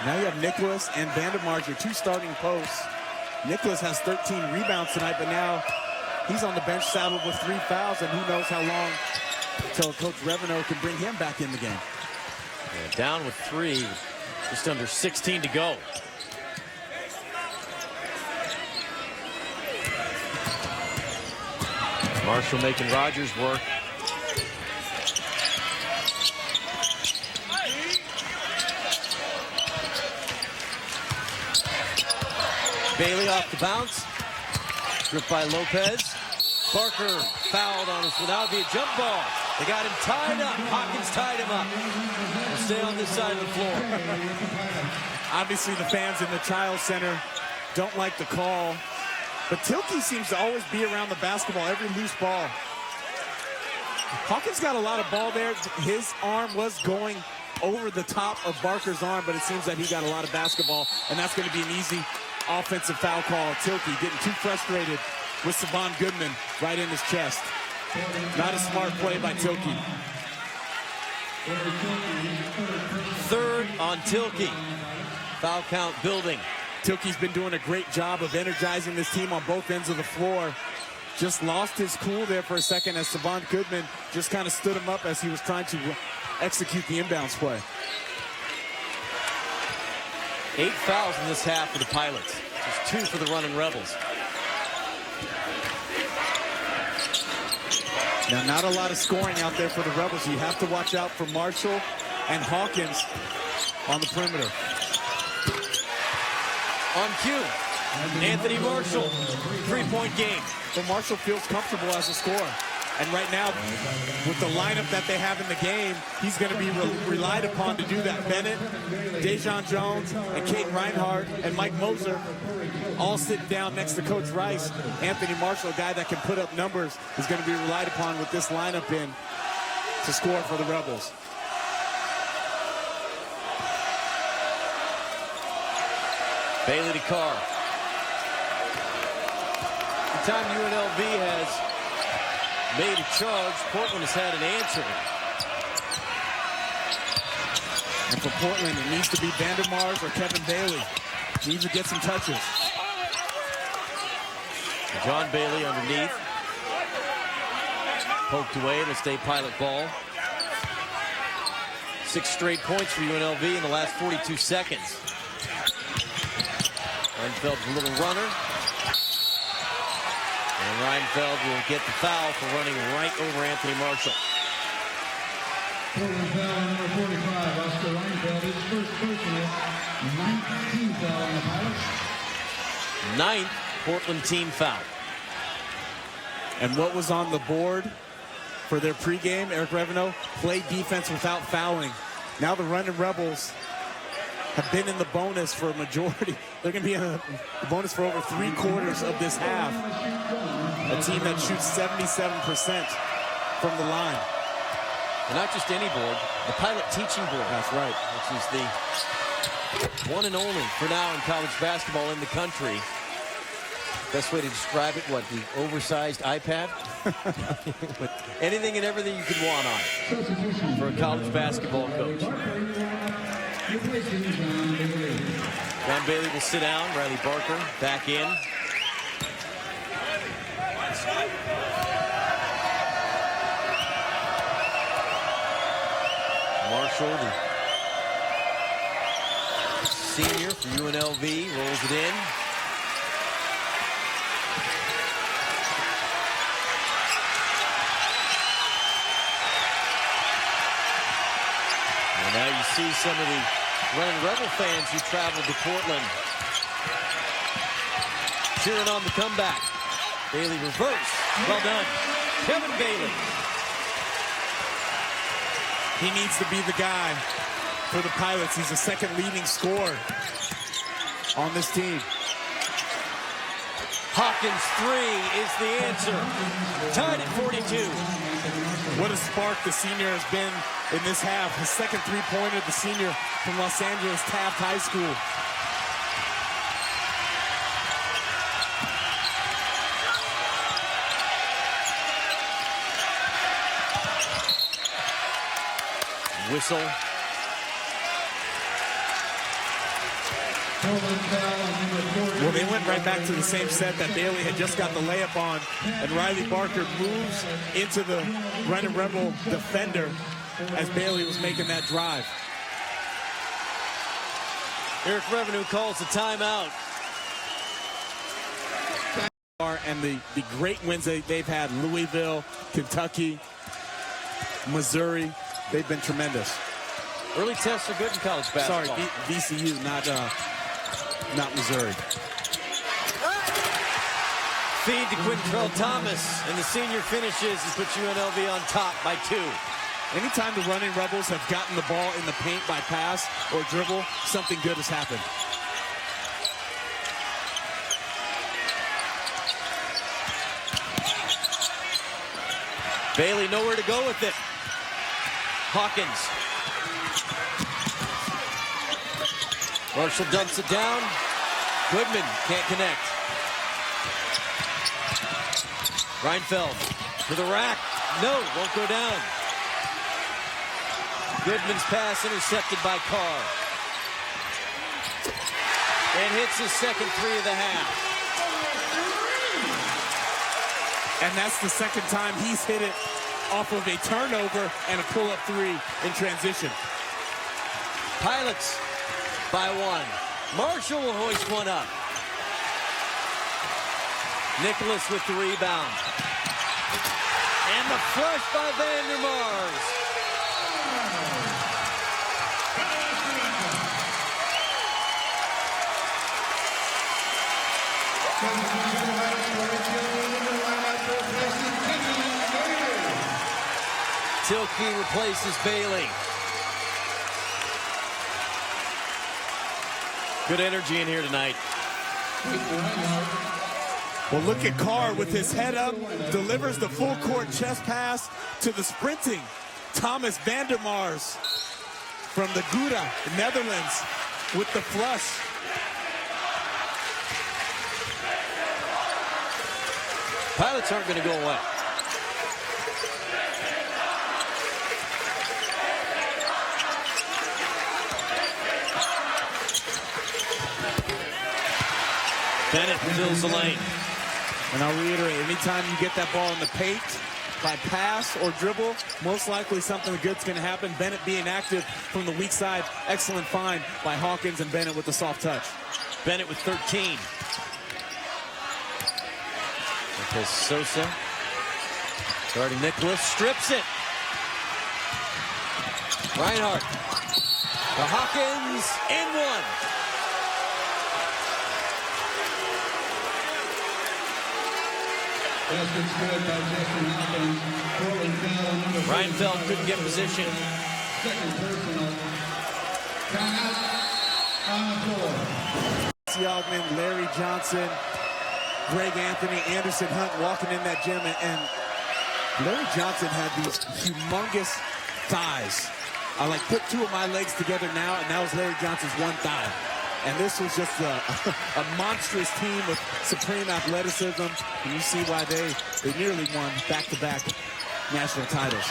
Now you have Nicholas and Vandermark, your two starting posts. Nicholas has 13 rebounds tonight, but now he's on the bench saddled with 3 fouls, and who knows how long until Coach Reveneau can bring him back in the game. Yeah, down with 3, just under 16 to go. Marshall making Rogers work. Bailey off the bounce. Stripped by Lopez. Barker fouled on us. Well, that would be a jump ball. They got him tied up. Hawkins tied him up. We'll stay on this side of the floor. Obviously, the fans in the Child Center don't like the call. But Tilke seems to always be around the basketball, every loose ball. Hawkins got a lot of ball there. His arm was going over the top of Barker's arm, but it seems that he got a lot of basketball, and that's going to be an easy offensive foul call. Tilke getting too frustrated with Savon Goodman right in his chest. Not a smart play by Tilke. Third on Tilke. Foul count building. Tilke's been doing a great job of energizing this team on both ends of the floor. Just lost his cool there for a second as Savon Goodman just kind of stood him up as he was trying to execute the inbounds play. 8 fouls in this half for the Pilots. Just 2 for the running Rebels. Now, not a lot of scoring out there for the Rebels. You have to watch out for Marshall and Hawkins on the perimeter. On cue, Anthony Marshall, 3-point game. But Marshall feels comfortable as a scorer. And right now, with the lineup that they have in the game, he's going to be relied upon to do that. Bennett, Dejon Jones, and Caden Reinhardt, and Mike Moser all sitting down next to Coach Rice. Anthony Marshall, a guy that can put up numbers, is going to be relied upon with this lineup in to score for the Rebels. Bailey to Carr. The time UNLV has made a charge, Portland has had an answer. And for Portland, it needs to be Vandermars or Kevin Bailey. Needs to get some touches. John Bailey underneath. Poked away, it'll stay Pilot ball. 6 straight points for UNLV in the last 42 seconds. Reinfeld's a little runner. And Reinfeld will get the foul for running right over Anthony Marshall. Portland foul on number 45, Oscar Reinfeld, his first personal, 19th foul on the Pilots. 9th Portland team foul. And what was on the board for their pregame, Eric Revenue, play defense without fouling. Now the Running Rebels have been in the bonus for a majority. They're going to be in the bonus for over 3/4 of this half. A team that shoots 77% from the line. And not just any board, the Pilot teaching board. That's right. Which is the one and only for now in college basketball in the country. Best way to describe it, what, the oversized iPad? With anything and everything you could want on it for a college basketball coach. John Bailey will sit down. Riley Barker back in. Marshall, the senior for UNLV, rolls it in. And now you see some of the Running Rebel fans who traveled to Portland cheering on the comeback. Bailey reverse. Well done. Kevin Bailey. He needs to be the guy for the Pilots. He's the second leading scorer on this team. Hawkins' 3 is the answer. Tied at 42. What a spark the senior has been in this half. His second three-pointer, the senior from Los Angeles Taft High School. Whistle. Well, they went right back to the same set that Bailey had just got the layup on, and Riley Barker moves into the Running Rebel defender as Bailey was making that drive. Eric Revenue calls the timeout. And the great wins they've had, Louisville, Kentucky, Missouri, they've been tremendous. Early tests are good in college basketball. Sorry, VCU, not Missouri. Feed to Quintrell Thomas, and the senior finishes and puts UNLV on top by 2. Anytime the Running Rebels have gotten the ball in the paint by pass or dribble, something good has happened. Bailey nowhere to go with it. Hawkins. Marshall dumps it down. Goodman can't connect. Reinfeld to the rack. No, won't go down. Goodman's pass intercepted by Carr. And hits his second 3 of the half. And that's the second time he's hit it off of a turnover and a pull-up 3 in transition. Pilots by 1. Marshall will hoist one up. Nicholas with the rebound. And the flush by Vandermars. Tilke replaces Bailey. Good energy in here tonight. Well, look at Carr with his head up, delivers the full court chest pass to the sprinting Thomas Vandermars from the Gouda, Netherlands, with the flush. Pilots aren't going to go away. Bennett fills the lane. And I'll reiterate, anytime you get that ball in the paint by pass or dribble, most likely something good's going to happen. Bennett being active from the weak side. Excellent find by Hawkins, and Bennett with the soft touch. Bennett with 13. Because Sosa, guarding Nicholas, strips it. Reinhardt to Hawkins, in one. Reinfeldt couldn't get position. Second personal. Timeout on the floor. Siogman, Larry Johnson, Greg Anthony, Anderson Hunt walking in that gym, and Larry Johnson had these humongous thighs. I put two of my legs together now, and that was Larry Johnson's one thigh. And this was just a monstrous team with supreme athleticism, and you see why they nearly won back-to-back national titles.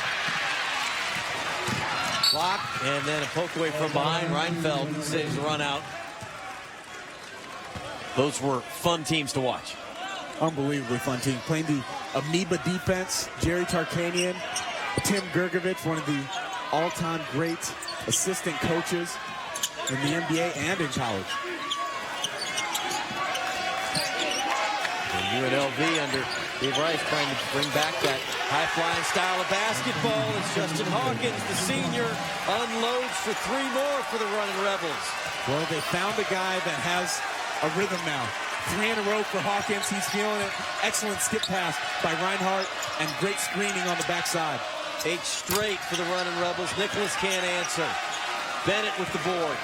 Block, and then a poke away from behind. Reinfeldt saves the run out. Those were fun teams to watch. Unbelievably fun team. Playing the amoeba defense, Jerry Tarkanian, Tim Gergovich, one of the all-time great assistant coaches in the NBA and in college. And UNLV under Dave Rice trying to bring back that high-flying style of basketball as Justin Hawkins, the senior, unloads for three more for the running Rebels. Well, they found a guy that has a rhythm now. 3 in a row for Hawkins. He's feeling it. Excellent skip pass by Reinhardt and great screening on the backside. 8 straight for the running Rebels. Nicholas can't answer. Bennett with the board.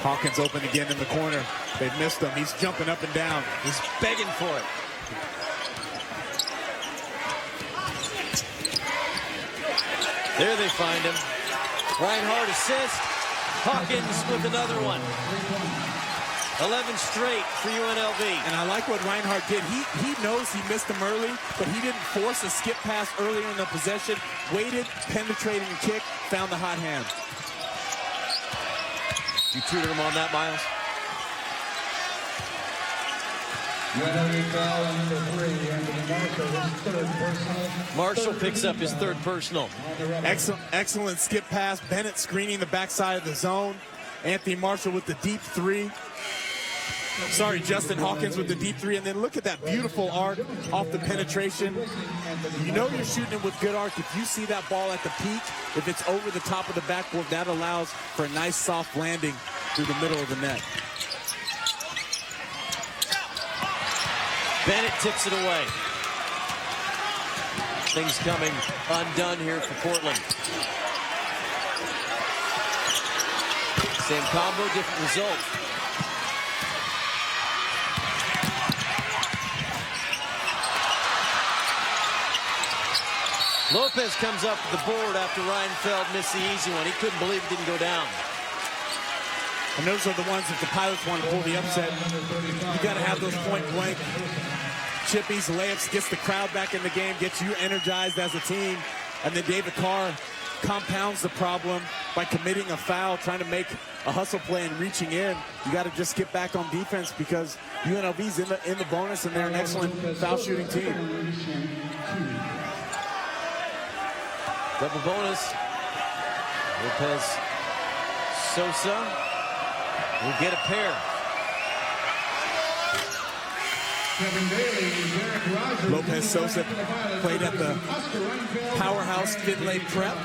Hawkins open again in the corner. They've missed him. He's jumping up and down. He's begging for it. There they find him. Reinhardt assist. Hawkins with another one. 11 straight for UNLV. And I like what Reinhardt did. He knows he missed him early, but he didn't force a skip pass earlier in the possession. Waited, penetrating kick, found the hot hand. You tutored him on that, Miles? Marshall picks up his third personal. Excellent skip pass. Bennett screening the backside of the zone. Anthony Marshall with the deep three. Sorry, Justin Hawkins with the deep three. And then look at that beautiful arc off the penetration. You know you're shooting it with good arc. If you see that ball at the peak, if it's over the top of the backboard, that allows for a nice soft landing through the middle of the net. Bennett tips it away. Things coming undone here for Portland. Same combo, different result. Lopez comes up to the board after Reinfeldt missed the easy one. He couldn't believe it didn't go down. And those are the ones that the Pilots want to pull the upset. You got to have those point-blank chippies, layups, gets the crowd back in the game, gets you energized as a team. And then David Carr compounds the problem by committing a foul, trying to make a hustle play and reaching in. You got to just get back on defense because UNLV's in the bonus and they're an excellent foul shooting team. Double bonus. Lopez Sosa will get a pair. Lopez Sosa played at the powerhouse Finlay Prep.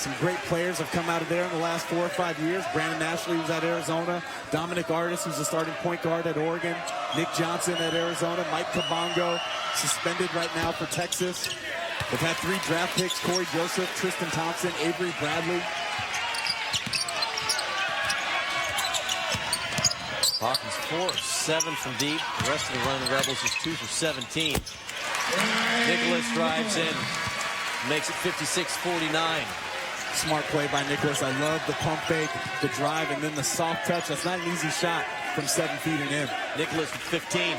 Some great players have come out of there in the last 4 or 5 years. Brandon Ashley was at Arizona. Dominic Artis, who's a starting point guard at Oregon. Nick Johnson at Arizona. Mike Kabongo, suspended right now for Texas. They've had 3 draft picks: Corey Joseph, Tristan Thompson, Avery Bradley. Hawkins 4 of 7 from deep. The rest of the Running Rebels is 2 for 17. Nicholas drives in, makes it 56-49. Smart play by Nicholas. I love the pump fake, the drive, and then the soft touch. That's not an easy shot from 7 feet and in. Nicholas with 15.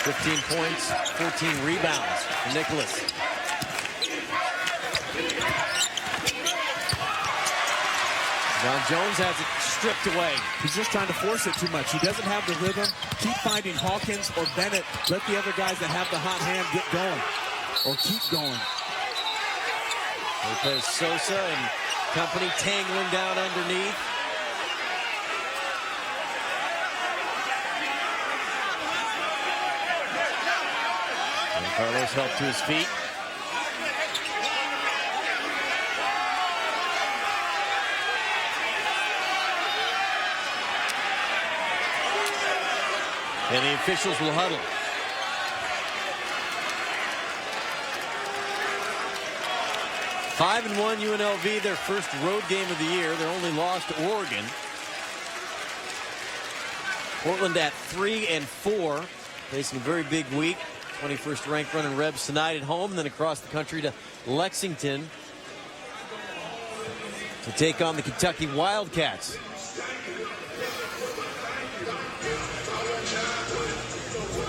15 points, 14 rebounds for Nicholas. John Jones has it stripped away. He's just trying to force it too much. He doesn't have the rhythm. Keep finding Hawkins or Bennett. Let the other guys that have the hot hand get going or keep going. Lopez Sosa and company tangling down underneath. And Carlos helped to his feet. And the officials will huddle. Five and 1 UNLV, their first road game of the year. Their only loss to Oregon. Portland at 3 and 4, facing a very big week. 21st ranked Running Rebs tonight at home, and then across the country to Lexington to take on the Kentucky Wildcats.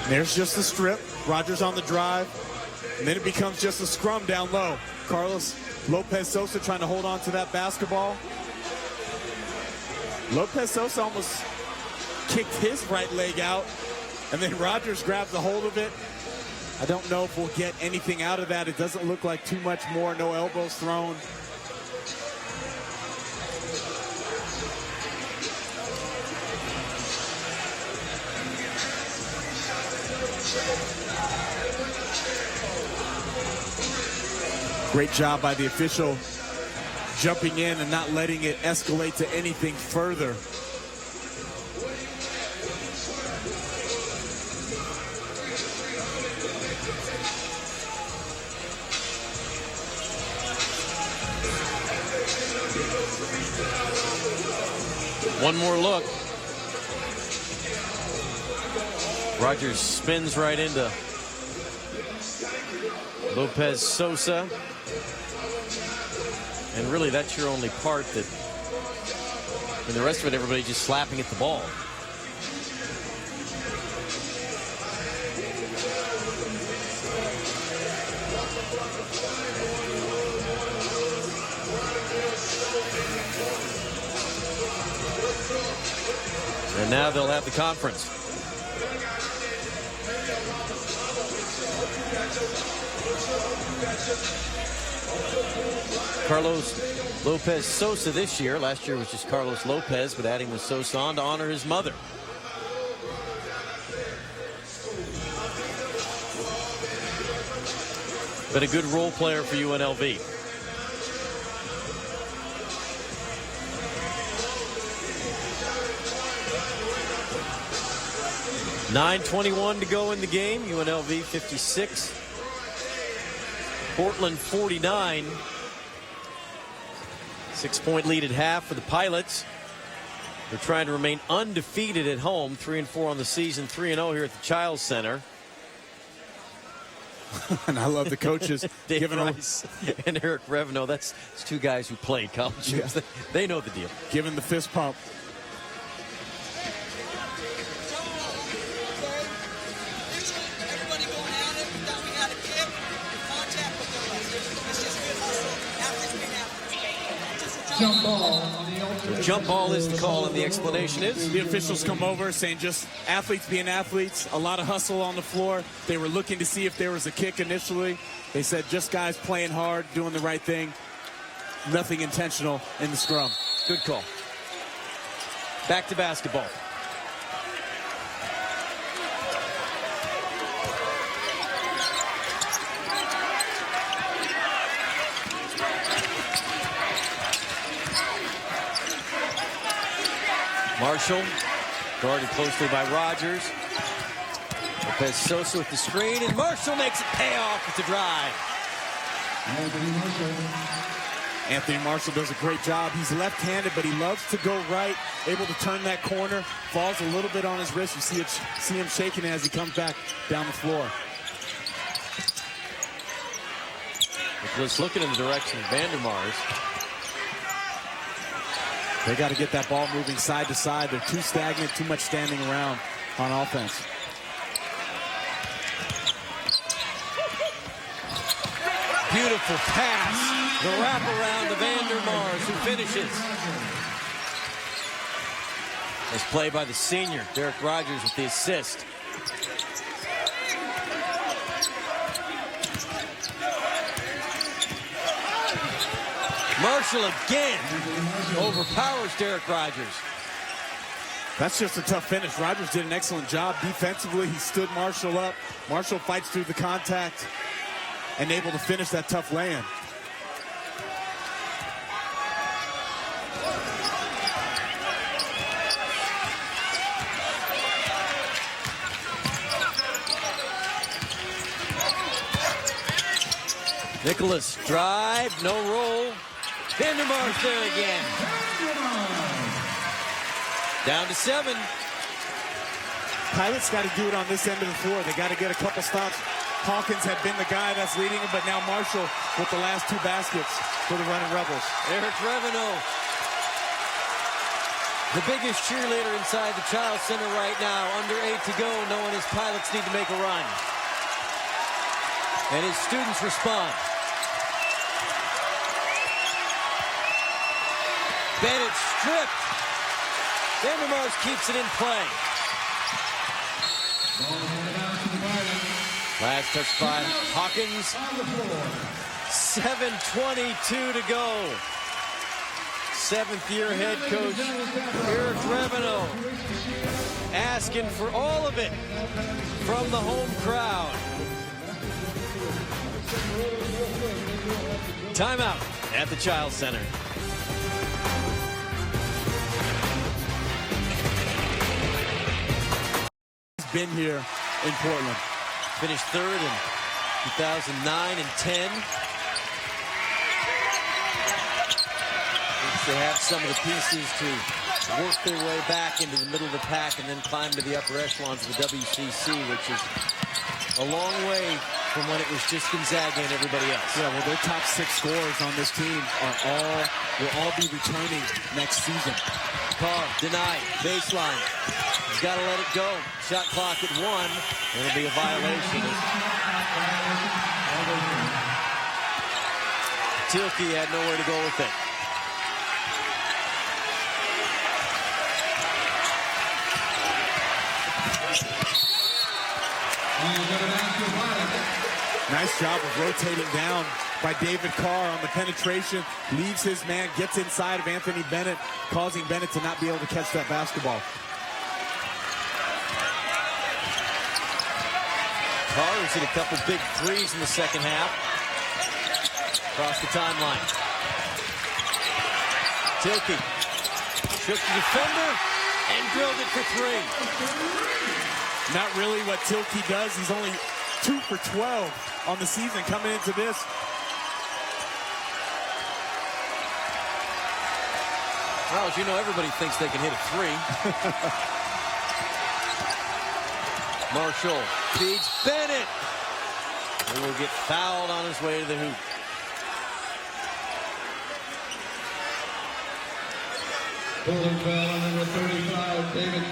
There's just the strip. Rogers on the drive. And then it becomes just a scrum down low. Carlos Lopez Sosa trying to hold on to that basketball. Lopez Sosa almost kicked his right leg out. And then Rogers grabs a hold of it. I don't know if we'll get anything out of that. It doesn't look like too much more. No elbows thrown. Great job by the official jumping in and not letting it escalate to anything further. One more look. Rogers spins right into Lopez Sosa. And really, that's your only part that, and the rest of it, everybody just slapping at the ball. And now they'll have the conference. Carlos Lopez Sosa this year. Last year was just Carlos Lopez, but adding the Sosa on to honor his mother. Been a good role player for UNLV. .9:21 to go in the game. UNLV 56. Portland 49. 6-point lead at half for the Pilots. They're trying to remain undefeated at home. 3 and 4 on the season. 3 and 0 here at the Childs Center. And I love the coaches Dave giving Rice and Eric Revno. That's two guys who played college hoops. Yeah. They know the deal. Giving the fist pump. Jump ball. So jump ball is the call, and the explanation is the officials come over saying just athletes being athletes, a lot of hustle on the floor. They were looking to see if there was a kick initially. They said just guys playing hard, doing the right thing. Nothing intentional in the scrum. Good call. Back to basketball. Marshall, guarded closely by Rogers. Lopez Sosa with the screen, and Marshall makes it pay off with the drive. Anthony Marshall does a great job. He's left-handed, but he loves to go right, able to turn that corner, falls a little bit on his wrist. You see him shaking as he comes back down the floor. Nicholas looking in the direction of Vandermars. They got to get that ball moving side to side. They're too stagnant, too much standing around on offense. Beautiful pass. The wraparound to Vandermars, who finishes. Nice play by the senior, Derek Rogers, with the assist. Marshall again overpowers Derek Rogers. That's just a tough finish. Rogers did an excellent job defensively. He stood Marshall up. Marshall fights through the contact and able to finish that tough lay-in. Nicholas drive, no roll. Vandermars there again. Down to 7. Pilots got to do it on this end of the floor. They got to get a couple stops. Hawkins had been the guy that's leading him, but now Marshall with the last 2 baskets for the running Rebels. Eric Revenue, the biggest cheerleader inside the Child Center right now. Under 8 to go, knowing his Pilots need to make a run. And his students respond. Bennett stripped. Vandermars keeps it in play. Last touch by Hawkins. 7:22 to go. 7th-year head coach Eric Revenue asking for all of it from the home crowd. Timeout at the Child Center. Been here in Portland. Finished 3rd in 2009 and 10. They have some of the pieces to work their way back into the middle of the pack and then climb to the upper echelons of the WCC, which is a long way from when it was just Gonzaga and everybody else. Yeah, well, their top 6 scorers on this team will all be returning next season. Carr denied, baseline. He's got to let it go. Shot clock at 1. It'll be a violation. Tilke had nowhere to go with it. Nice job of rotating down by David Carr on the penetration. Leaves his man, gets inside of Anthony Bennett, causing Bennett to not be able to catch that basketball. Carr has hit a couple big threes in the second half. Across the timeline. Tilke shook the defender and drilled it for 3. Not really what Tilke does. He's only 2 for 12 on the season coming into this. Well, as you know, everybody thinks they can hit a 3. Marshall feeds Bennett. He will get fouled on his way to the hoop.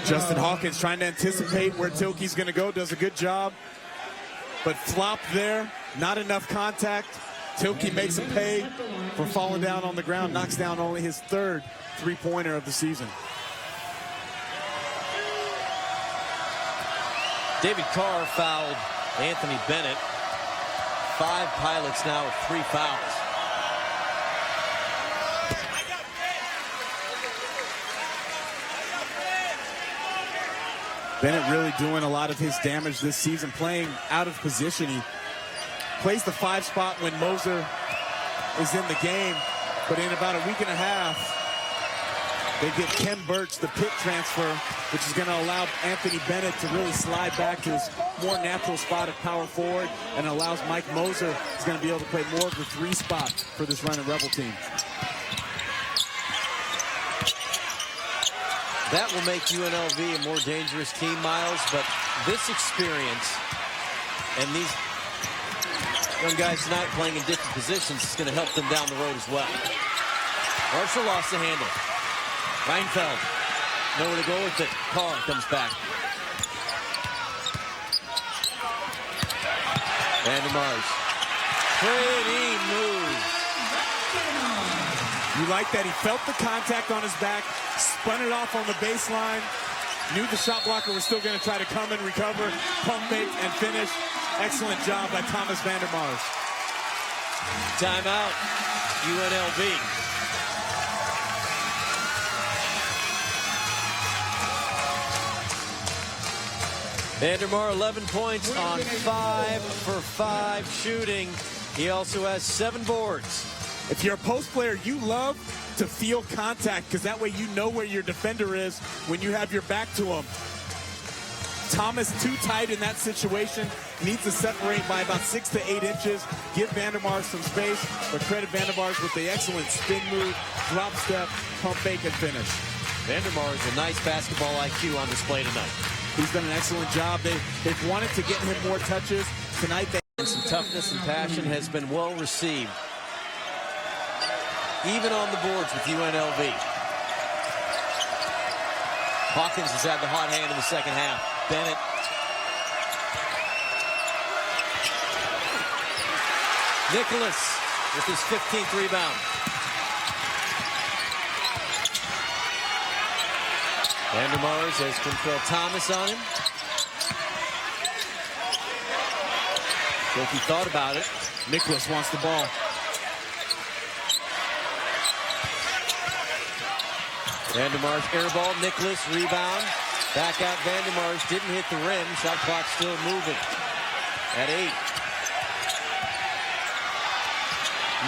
Justin Hawkins trying to anticipate where Tilke's going to go. Does a good job. But flop there. Not enough contact. Tilke makes him pay for falling down on the ground. Knocks down only his 3rd three-pointer of the season. David Carr fouled Anthony Bennett. 5 Pilots now with 3 fouls. Bennett really doing a lot of his damage this season, playing out of position. He plays the 5 spot when Moser is in the game, but in about a week and a half, They get Ken Birch the pit transfer, which is going to allow Anthony Bennett to really slide back to his more natural spot of power forward, and allows Mike Moser is going to be able to play more of the 3 spot for this running Rebel team. That will make UNLV a more dangerous team, Miles, but this experience and these young guys tonight playing in different positions is going to help them down the road as well. Marshall lost the handle. Reinfeld, nowhere to go with it. Carr comes back. Vandermars. Pretty move. You like that he felt the contact on his back, spun it off on the baseline, knew the shot blocker was still going to try to come and recover, pump fake, and finish. Excellent job by Thomas Vandermars. Timeout, UNLV. Vandermar, 11 points on 5 for 5 shooting. He also has 7 boards. If you're a post player, you love to feel contact because that way you know where your defender is when you have your back to him. Thomas too tight in that situation, needs to separate by about 6 to 8 inches, give Vandermars some space, but credit Vandermars with the excellent spin move, drop step, pump fake, and finish. Vandermars, a nice basketball IQ on display tonight. He's done an excellent job. They've wanted to get him more touches. Tonight, some toughness and passion has been well received, even on the boards with UNLV. Hawkins has had the hot hand in the second half. Bennett. Nicholas with his 15th rebound. Vandermars has Quintrell Thomas on him. So if he thought about it. Nicholas wants the ball. Vandermars air ball. Nicholas rebound. Back out Vandermars. Didn't hit the rim. Shot clock still moving. At 8.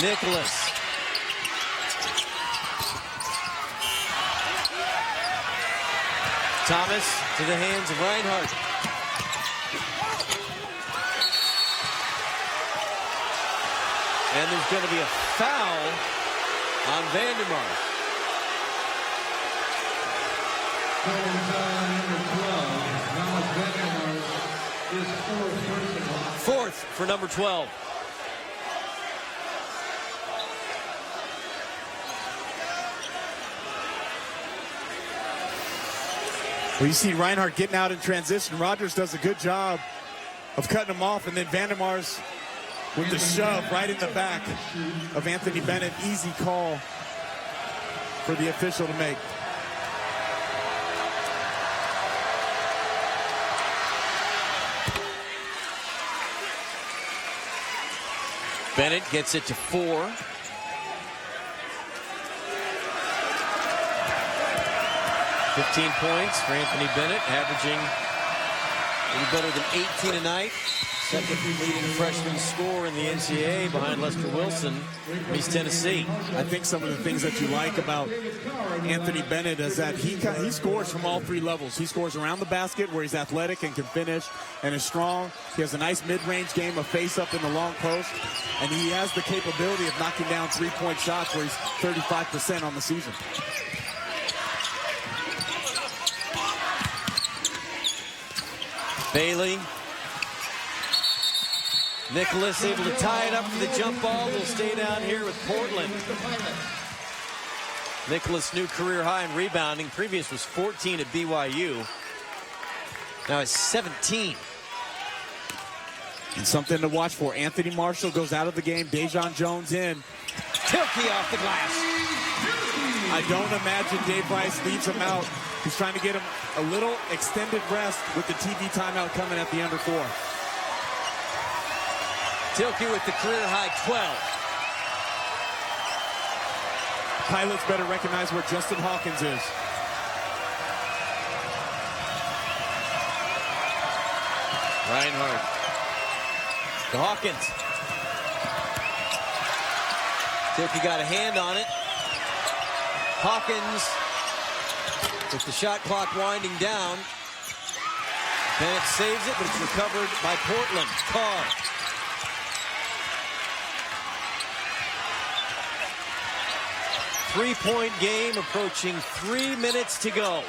Nicholas. Thomas to the hands of Reinhardt. And there's going to be a foul on Vandermars. Fourth for number 12. Well, you see Reinhardt getting out in transition. Rogers does a good job of cutting him off, and then Vandermars with the shove right in the back of Anthony Bennett. Easy call for the official to make. Bennett gets it to 4. $15 points for Anthony Bennett, averaging a little better than 18 a night. Second leading freshman scorer in the NCAA behind Lester Wilson from East Tennessee. I think some of the things that you like about Anthony Bennett is that he scores from all 3 levels. He scores around the basket where he's athletic and can finish and is strong. He has a nice mid-range game of face-up in the long post. And he has the capability of knocking down 3-point shots where he's 35% on the season. Bailey. Nicholas able to tie it up for the jump ball. Will stay down here with Portland. Nicholas' new career high in rebounding. Previous was 14 at BYU. Now it's 17. And something to watch for. Anthony Marshall goes out of the game. Dejon Jones in. Tilkey off the glass. I don't imagine Dave Rice leaves him out. He's trying to get him a little extended rest with the TV timeout coming at the under 4. Tilkey with the career high 12. Pilots better recognize where Justin Hawkins is. Reinhardt. To Hawkins. Tilkey got a hand on it. Hawkins With the shot clock winding down, Bennett saves it, but it's recovered by Portland. Carr. Three-point game approaching 3 minutes to go.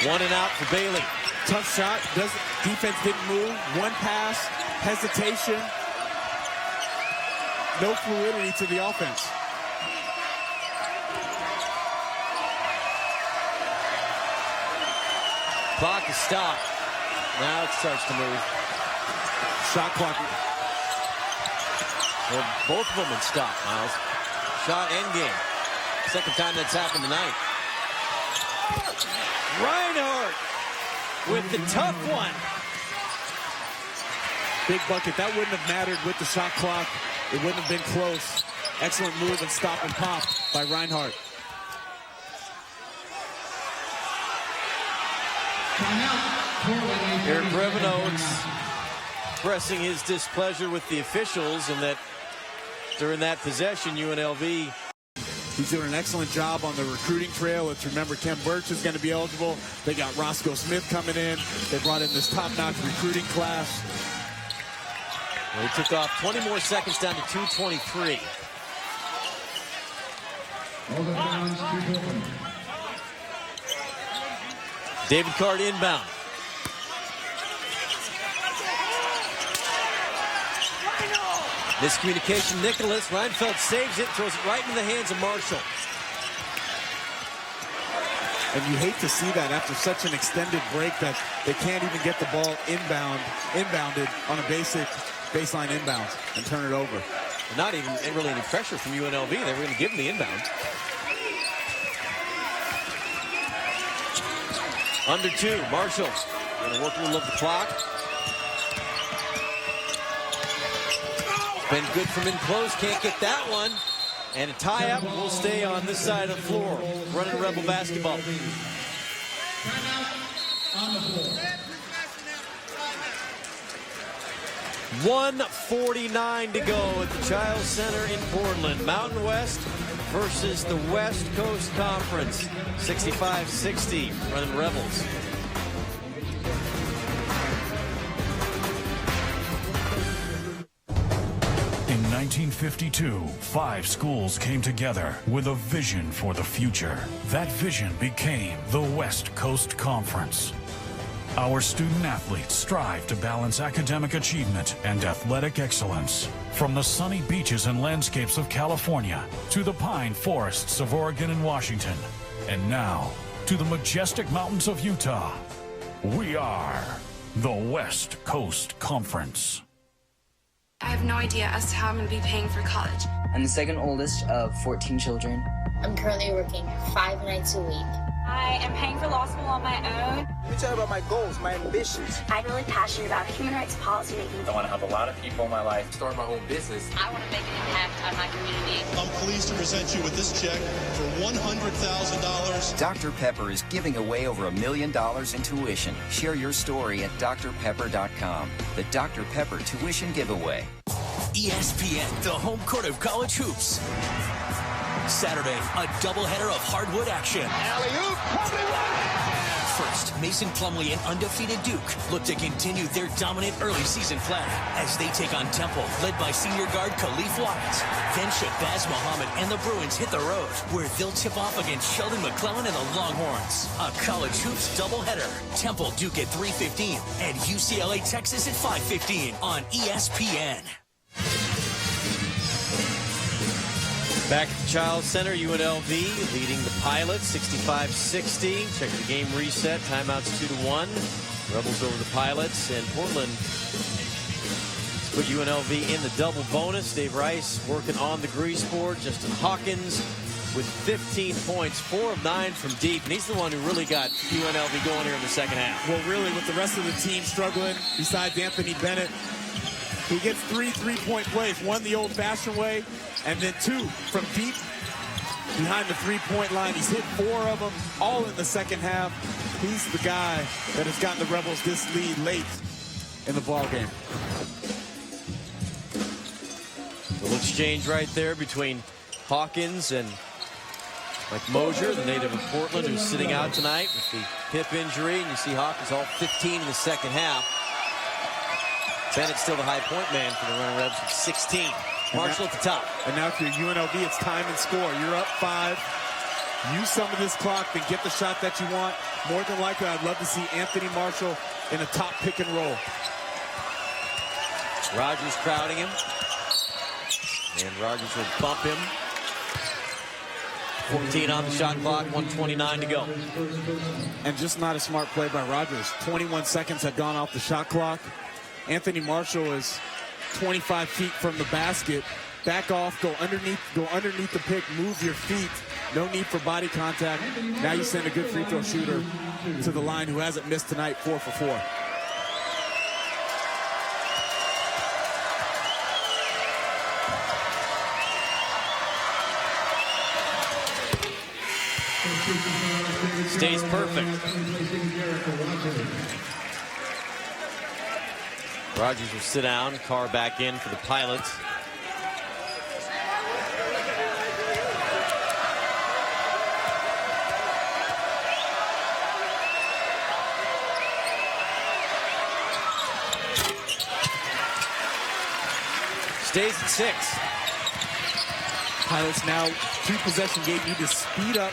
One and out for Bailey. Tough shot. Defense didn't move. One pass, hesitation. No fluidity to the offense. Clock is stopped. Now it starts to move. Shot clock. Well, both of them had stopped, Miles. Shot end game. Second time that's happened tonight. Reinhardt with the tough one. Big bucket. That wouldn't have mattered with the shot clock. It wouldn't have been close. Excellent move and stop and pop by Reinhardt. Eric Reveno expressing his displeasure with the officials, and that during that possession, UNLV. He's doing an excellent job on the recruiting trail. Let's remember Ken Birch is going to be eligible. They got Roscoe Smith coming in. They brought in this top-notch recruiting class. Well, he took off 20 more seconds down to 2:23. David Card inbound. Miscommunication, Nicholas. Reinfeldt saves it, throws it right into the hands of Marshall. And you hate to see that after such an extended break that they can't even get the ball inbounded on a baseline inbound and turn it over. Not even really any pressure from UNLV. They were going to give him the inbound. Under two, Marshall going to work a little of the clock. Been good from in close, can't get that one. And a tie-up will stay on this side of the floor. Running Rebel basketball. 1:49 to go at the Chiles Center in Portland. Mountain West versus the West Coast Conference. 65-60, running Rebels. In 1952, 5 schools came together with a vision for the future. That vision became the West Coast Conference. Our student athletes strive to balance academic achievement and athletic excellence. From the sunny beaches and landscapes of California to the pine forests of Oregon and Washington, and now to the majestic mountains of Utah, we are the West Coast Conference. I have no idea as to how I'm going to be paying for college. I'm the second oldest of 14 children. I'm currently working 5 nights a week. I am paying for law school on my own. Let me tell you about my goals, my ambitions. I'm really passionate about human rights policy making. I want to help a lot of people in my life, start my own business. I want to make an impact on my community. I'm pleased to present you with this check for $100,000. Dr. Pepper is giving away over $1 million in tuition. Share your story at drpepper.com. The Dr. Pepper Tuition Giveaway. ESPN, the home court of college hoops. Saturday, a doubleheader of hardwood action. Alley-oop, First, Mason Plumlee and undefeated Duke look to continue their dominant early season play as they take on Temple, led by senior guard Khalif Wyatt. Then Shabazz Muhammad and the Bruins hit the road, where they'll tip off against Sheldon McClellan and the Longhorns. A college hoops doubleheader. Temple Duke at 3:15 and UCLA Texas at 5:15 on ESPN. Back at the Chiles Center, UNLV leading the Pilots 65-60. Check the game reset. Timeouts 2-1. Rebels over the Pilots, and Portland put UNLV in the double bonus. Dave Rice working on the grease board. Justin Hawkins with 15 points, 4 of 9 from deep, and he's the one who really got UNLV going here in the second half. Well, really, with the rest of the team struggling, besides Anthony Bennett, he gets 3 3-point plays. One the old-fashioned way, and then 2 from deep behind the 3-point line. He's hit 4 of them, all in the second half. He's the guy that has gotten the Rebels this lead late in the ball game. exchange right there between Hawkins and Mike Mosier, the native of Portland, who's sitting out tonight with the hip injury. And you see Hawkins all 15 in the second half. Bennett's still the high point man for the Running Rebs with 16. Marshall at the top. And now if you're UNLV, it's time and score. You're up 5. Use some of this clock, then get the shot that you want. More than likely, I'd love to see Anthony Marshall in a top pick and roll. Rogers crowding him. And Rogers will bump him. 14 on the shot clock, 1:29 to go. And just not a smart play by Rogers. 21 seconds had gone off the shot clock. Anthony Marshall is 25 feet from the basket. Back off, go underneath the pick, move your feet. No need for body contact. Now you send a good free throw shooter to the line who hasn't missed tonight, 4 for 4. Stays perfect. Rogers will sit down. Carr back in for the Pilots. Stays at 6. Pilots now 2-possession game. Need to speed up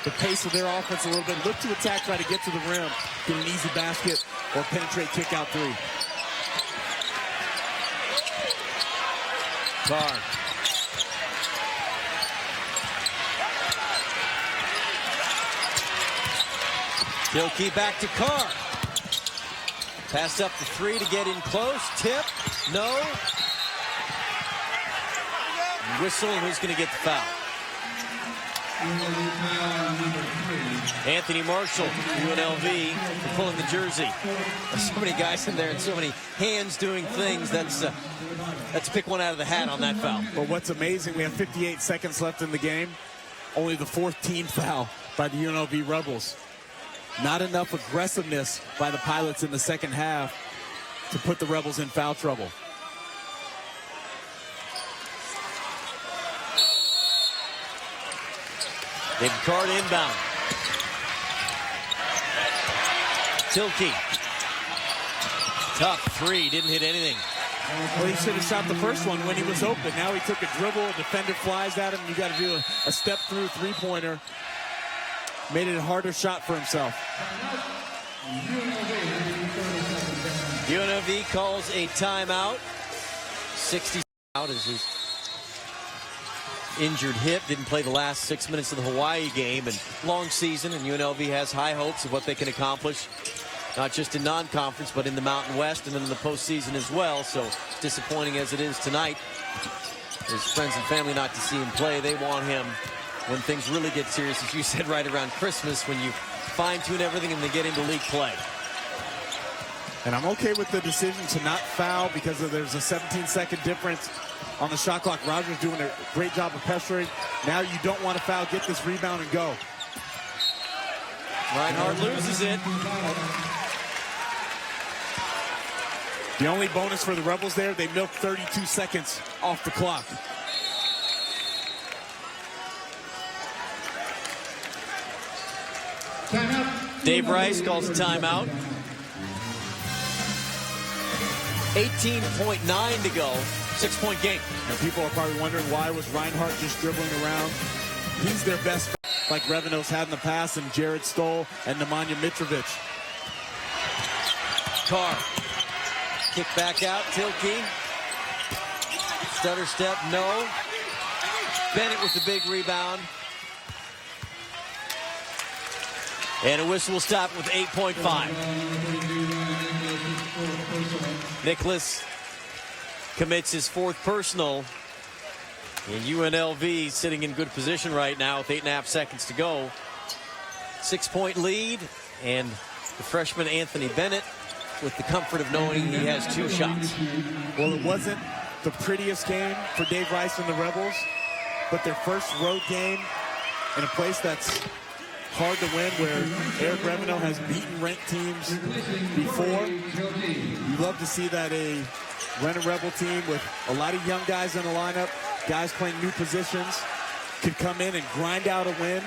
the pace of their offense a little bit. Look to attack, try to get to the rim, get an easy basket, or penetrate kick out 3. Carr. Tilkey back to Carr. Passed up the 3 to get in close. Tip. No. Whistle. Who's going to get the foul? Anthony Marshall, UNLV, for pulling the jersey. There's so many guys in there and so many hands doing things. Let's pick one out of the hat on that foul. But what's amazing, we have 58 seconds left in the game. Only the 4th team foul by the UNLV Rebels. Not enough aggressiveness by the Pilots in the second half to put the Rebels in foul trouble. David Carr inbound. Tilkey. Tough 3, didn't hit anything. Well, he should have shot the first one when he was open. Now he took a dribble, a defender flies at him, you got to do a step-through 3-pointer. Made it a harder shot for himself. UNLV calls a timeout. 60 out as his injured hip. Didn't play the last 6 minutes of the Hawaii game. And long season, and UNLV has high hopes of what they can accomplish. Not just in non-conference, but in the Mountain West and then in the postseason as well. So disappointing as it is tonight, his friends and family not to see him play. They want him when things really get serious, as you said, right around Christmas, when you fine-tune everything and they get into league play. And I'm okay with the decision to not foul because there's a 17-second difference on the shot clock. Rogers doing a great job of pressuring. Now you don't want to foul, get this rebound and go. Reinhardt loses it. The only bonus for the Rebels there, they milked 32 seconds off the clock. Dave Rice calls a timeout. 18.9 to go. 6-point game. And people are probably wondering, why was Reinhardt just dribbling around? He's their best, like Revenos had in the past, and Jared Stoll and Nemanja Mitrovic. Carr. Kick back out. Tilkey. Stutter step. No. Bennett with the big rebound. And a whistle will stop with 8.5. Nicholas commits his 4th personal. And UNLV sitting in good position right now with 8.5 seconds to go. 6-point lead. And the freshman Anthony Bennett with the comfort of knowing he has 2 shots. Well, it wasn't the prettiest game for Dave Rice and the Rebels, but their first road game in a place that's hard to win where Eric Revenue has beaten ranked teams before. You love to see that a Renton Rebel team with a lot of young guys in the lineup, guys playing new positions, could come in and grind out a win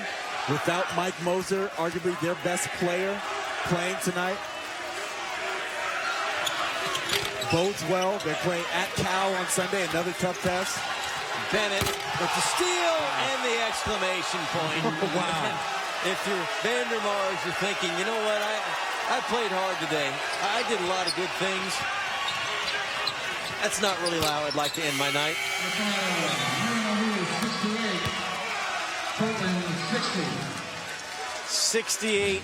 without Mike Moser, arguably their best player, playing tonight. Bodes well. They're playing at Cal on Sunday, another tough test. Bennett with the steal and the exclamation point. Wow. If you're Vandermars, you're thinking, you know what, I played hard today. I did a lot of good things. That's not really how I'd like to end my night. 68.